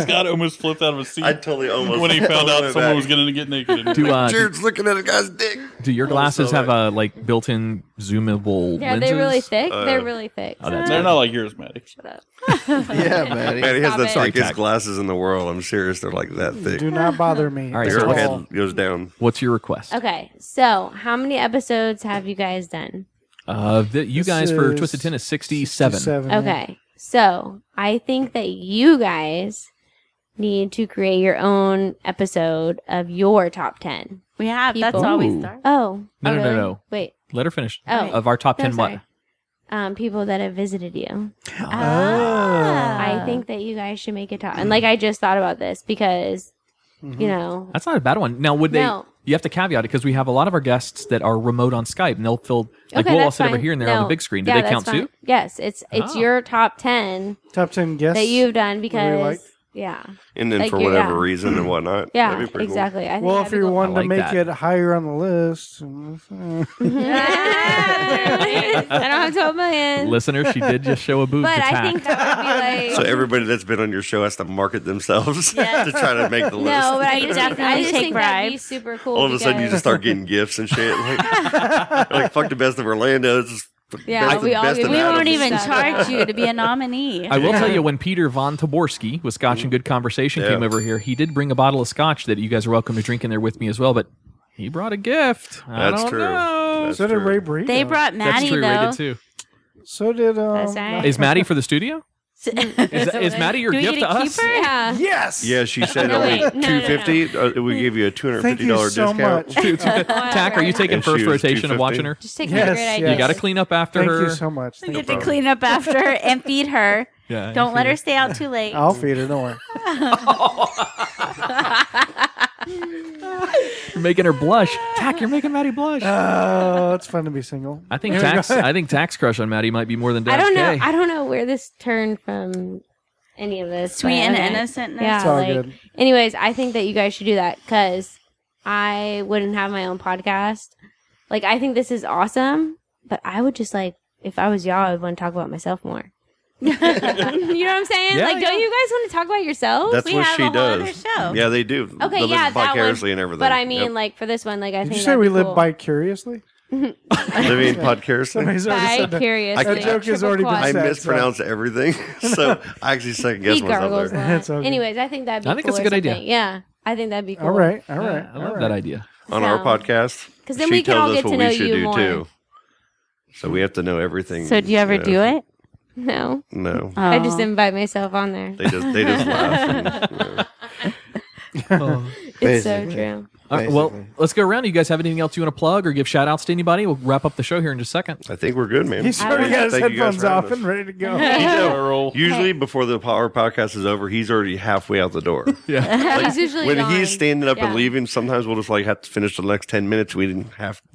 Scott almost flipped out of his seat. I totally almost when he found out someone was going to get naked. Jared's looking at a guy's dick. Do your glasses have a built-in zoomable Yeah, lenses? they're really thick. They're really thick. Oh, they're not like yours, Maddie. Shut up. Yeah, Maddie. Maddie has the Stop it. thickest glasses in the world. I'm serious. They're like that thick. Do not bother me. All right, Your so head goes down. what's your request? Okay, so how many episodes have you guys done? You guys for Twisted 10 is 67. Okay, so I think that you guys need to create your own episode of your top 10. We have. People. That's all we Ooh. start. Oh. No, really? no. Wait. Let her finish. Oh. Of our top No, 10 what? sorry. People that have visited you. Ah. I think that you guys should make a top. And I just thought about this because, you know. That's not a bad one. Now, would they? No. You have to caveat it because we have a lot of our guests that are remote on Skype, and they'll fill we'll all that's sit over fine. here and they're No. on the big screen. Do Yeah, they count that's fine. too? Yes, it's your top 10 Top 10 guests that you've done because like? yeah. And then for whatever reason and whatnot. Yeah, that'd be pretty exactly. I think Well, that'd if be you're cool. wanting to like make that. it higher on the list. I don't have 12 million. Listener, she did just show a boob But to I Tack. think that would be So everybody that's been on your show has to market themselves Yeah. to try to make the list. no, but I just definitely think take that'd be bribes. super cool. All of a sudden, you just start getting gifts and shit. Like fuck the best of Orlando. It's just Yeah, best we of all best give of We you- Adams. won't even Stuff. charge you to be a nominee. I will tell you, when Peter Von Taborski with Scotch and Good Conversation Yeah. came over here, he did bring a bottle of scotch that you guys are welcome to drink in there with me as well, but he brought a gift. I That's don't true. know. That's So did true. Ray Burrito. They brought That's Maddie true, Ray though. did too. So did That's right. Is Maddie for the studio? Is Maddie your Do we gift get to to keep us? her? Yeah. Yes. Yeah, she said No, only wait. No, no, no. $250. We give you a $250 Thank you so discount. much. Tack, are you taking And she first was rotation of $250. watching her? Just take Yes, a great idea. yes. You got to clean up after Thank her. you so much. You Thank get you. to clean up after her and feed her. Yeah, Don't let her stay out too late. I'll feed her. Don't worry. You're making her blush. Tack, you're making Maddie blush. Oh, it's fun to be single. I think Tack's crush on Maddie might be more than Dad's I don't know. gay. I don't know where this turned from any of this. Sweet but and okay. innocentness. Yeah. It's all like, good. anyways, I think that you guys should do that because I wouldn't have my own podcast. Like, I think this is awesome, but I would just if I was y'all, I would want to talk about myself more. You know what I'm saying? Yeah, don't you guys want to talk about yourselves? That's We what have she a whole does. other show. Yeah, they do. Okay, They yeah, live that vicariously one. and everything. But I mean, Yep. for this one, I Did think you say that'd we be live cool. vicariously? living vicariously. Somebody's already said that. Curiously. That joke has already been I said. mispronounce everything, so I actually second guess He myself gargles there. that. That's okay. Anyways, I think that'd be I think cool that's a or good idea. something. Yeah, I think that'd be cool. All right. Yeah, I love all that right. idea. On our So- podcast, 'Cause then she we can all tells us get to what know we should you do more. too. So we have to know everything. So do you ever do it? No, No, I just invite myself on there. they just laugh. And, It's so Basically. true. Well, let's go around. You guys have anything else you want to plug or give shout outs to anybody? We'll wrap up the show here in just a second. I think we're good, man. He's already got his Thank you guys headphones for having off us. and ready to go. Earl. Usually, before the power podcast is over, he's already halfway out the door. He's usually When gone. he's standing up and Yeah. leaving, sometimes we'll just have to finish the next 10 minutes. We didn't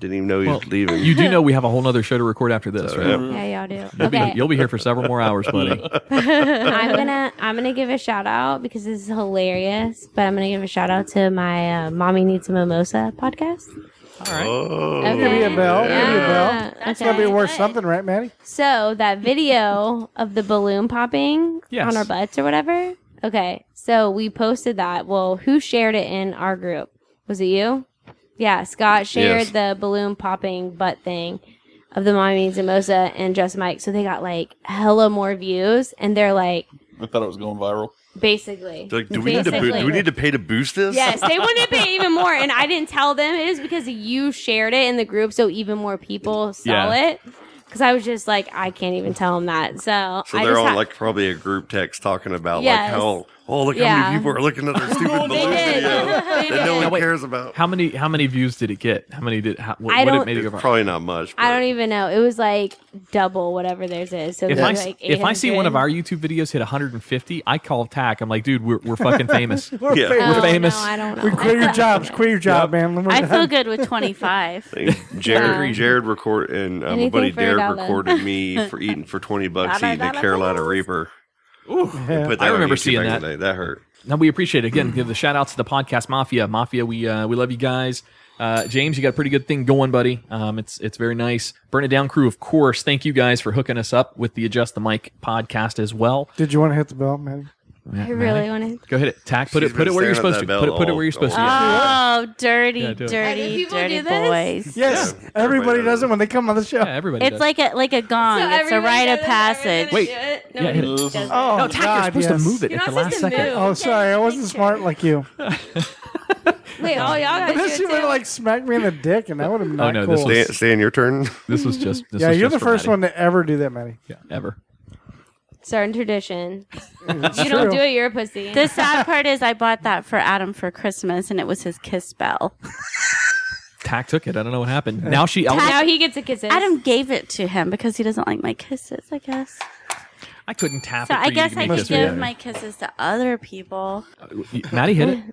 even know he was leaving. You do know we have a whole other show to record after this, right? Yeah, y'all do. You'll be here for several more hours, buddy. I'm gonna give a shout out because this is hilarious. But I'm gonna give a shout out to my Mommy Needs a Mimosa podcast. Oh, Okay. Give me a bell. Give me a bell. Yeah. That's got to be worth something, right, Maddie? So that video of the balloon popping Yes. on our butts or whatever. Okay, so we posted that. Well, who shared it in our group? Was it you? Yeah, Scott shared Yes. the balloon popping butt thing of the Mommy Needs a Mimosa and Just Mike. So they got hella more views, and they're like, I thought it was going viral. Basically. Like, do we need to pay to boost this? Yes, they wanted to pay even more, and I didn't tell them. It was because you shared it in the group, so even more people saw it. Because I was just like, I can't even tell them that. So they're on like probably a group text talking about like how look how many people are looking at their stupid balloon video that no one cares about. How many views did it get? How many did? What did it made it go? Probably not much. I don't even know. It was like double whatever theirs is. So if I see one of our YouTube videos hit 150, I call Tach. I'm like, dude, we're fucking famous. We're famous. No, I don't know. We quit your jobs. Quit your job, man. I feel good with 25. Jared recorded, and my buddy Derek recorded me for eating for $20 eating a Carolina Reaper. I remember seeing that. That hurt. No, we appreciate it. Again, give the shout outs to the podcast Mafia. We love you guys. James, you got a pretty good thing going, buddy. It's very nice. Burn It Down crew, of course. Thank you guys for hooking us up with the Adjust the Mic podcast as well. Did you want to hit the bell, Maddie? I really want to. Go ahead, Tach. Put it where you're supposed to. Put it where you're supposed to. Oh, dirty boys. Yes, everybody does it when they come on the show. Yeah, everybody. It's like a gong. So it's a rite of passage. Wait. No, hit it. Oh, Tach, you're supposed to move it at the last second. Oh, sorry, I wasn't smart like you. Wait, all y'all guys Unless you would have smacked me in the dick, and that would have been not cool. Stay in your turn. This was just. You're the first one to ever do that, Maddie. Yeah, ever. Certain tradition. Don't do it, you're a pussy. The sad part is I bought that for Adam for Christmas, and it was his kiss bell. Tach took it. I don't know what happened. Now he gets a kiss. Adam gave it to him because he doesn't like my kisses, I guess. I couldn't tap so it. So I guess I could give my kisses to other people. Maddie hit it.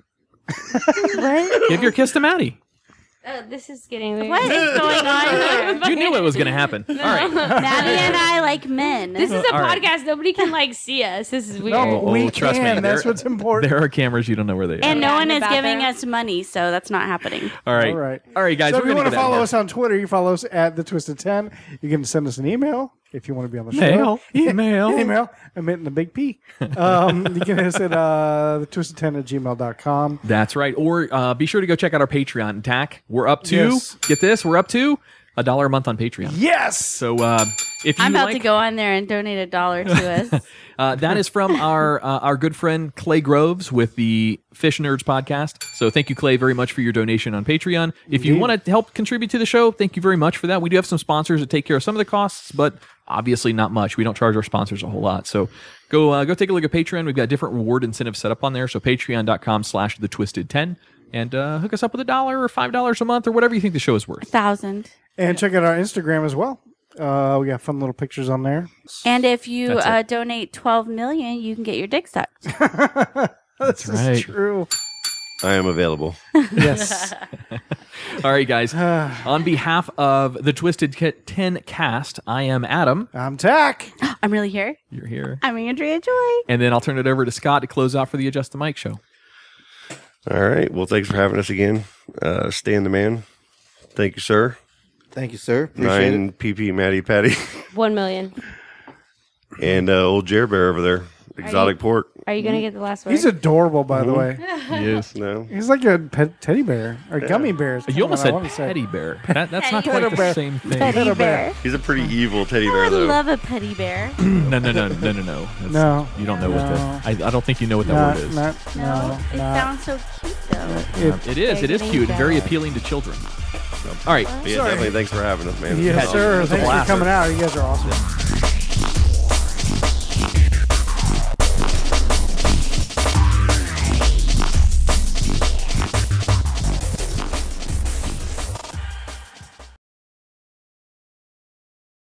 What? Give your kiss to Maddie. This is getting weird. What is going on here? You knew it was going to happen. All right. Maddie and I like men. This is a podcast. Nobody can see us. This is weird. No, but we trust can. me. That's what's important. There are cameras. You don't know where they are. And no one is giving us money, so that's not happening. All right, guys. So if you want to follow us on Twitter, you follow us at The Twisted 10. You can send us an email if you want to be on the show. Email. I meant in the big P. You can hit us at thetwisted10@gmail.com. That's right. Or be sure to go check out our Patreon. Tach, we're up to, get this, we're up to $1 a month on Patreon. Yes. So if you I'm about to go on there and donate $1 to us. that is from our good friend Clay Groves with the Fish Nerds podcast. So thank you, Clay, very much for your donation on Patreon. If you want to help contribute to the show, thank you very much for that. We do have some sponsors that take care of some of the costs, but obviously not much. We don't charge our sponsors a whole lot. So go take a look at Patreon. We've got different reward incentives set up on there. So patreon.com/thetwisted10 and hook us up with $1 or $5 a month or whatever you think the show is worth. 1,000. And check out our Instagram as well. We got fun little pictures on there. And if you donate $12 million, you can get your dick sucked. That's right. True. I am available. Yes. All right, guys. On behalf of the Twisted 10 cast, I am Adam. I'm Tach. I'm really here. You're here. I'm Andrea Joy. And then I'll turn it over to Scott to close out for the Adjust the Mic show. All right. Well, thanks for having us again. Stan the man. Thank you, sir. Thank you, sir. Appreciate 9 PP Matty Patty. 1 million. And old Jer Bear over there. Exotic pork. Are you going to get the last word? He's adorable, by the way. He is. No. He's like a pet teddy bear or gummy bears. You almost said teddy bear. That's not quite the same thing. Teddy bear. He's a pretty evil teddy bear, though. I love a teddy bear. No. No. You don't know what that. I don't think you know what that word is. It sounds so cute, though. It is. It is cute. Very appealing to children. All right. Yeah, definitely. Thanks for having us, man. Yes, sir. Thanks for coming out. You guys are awesome.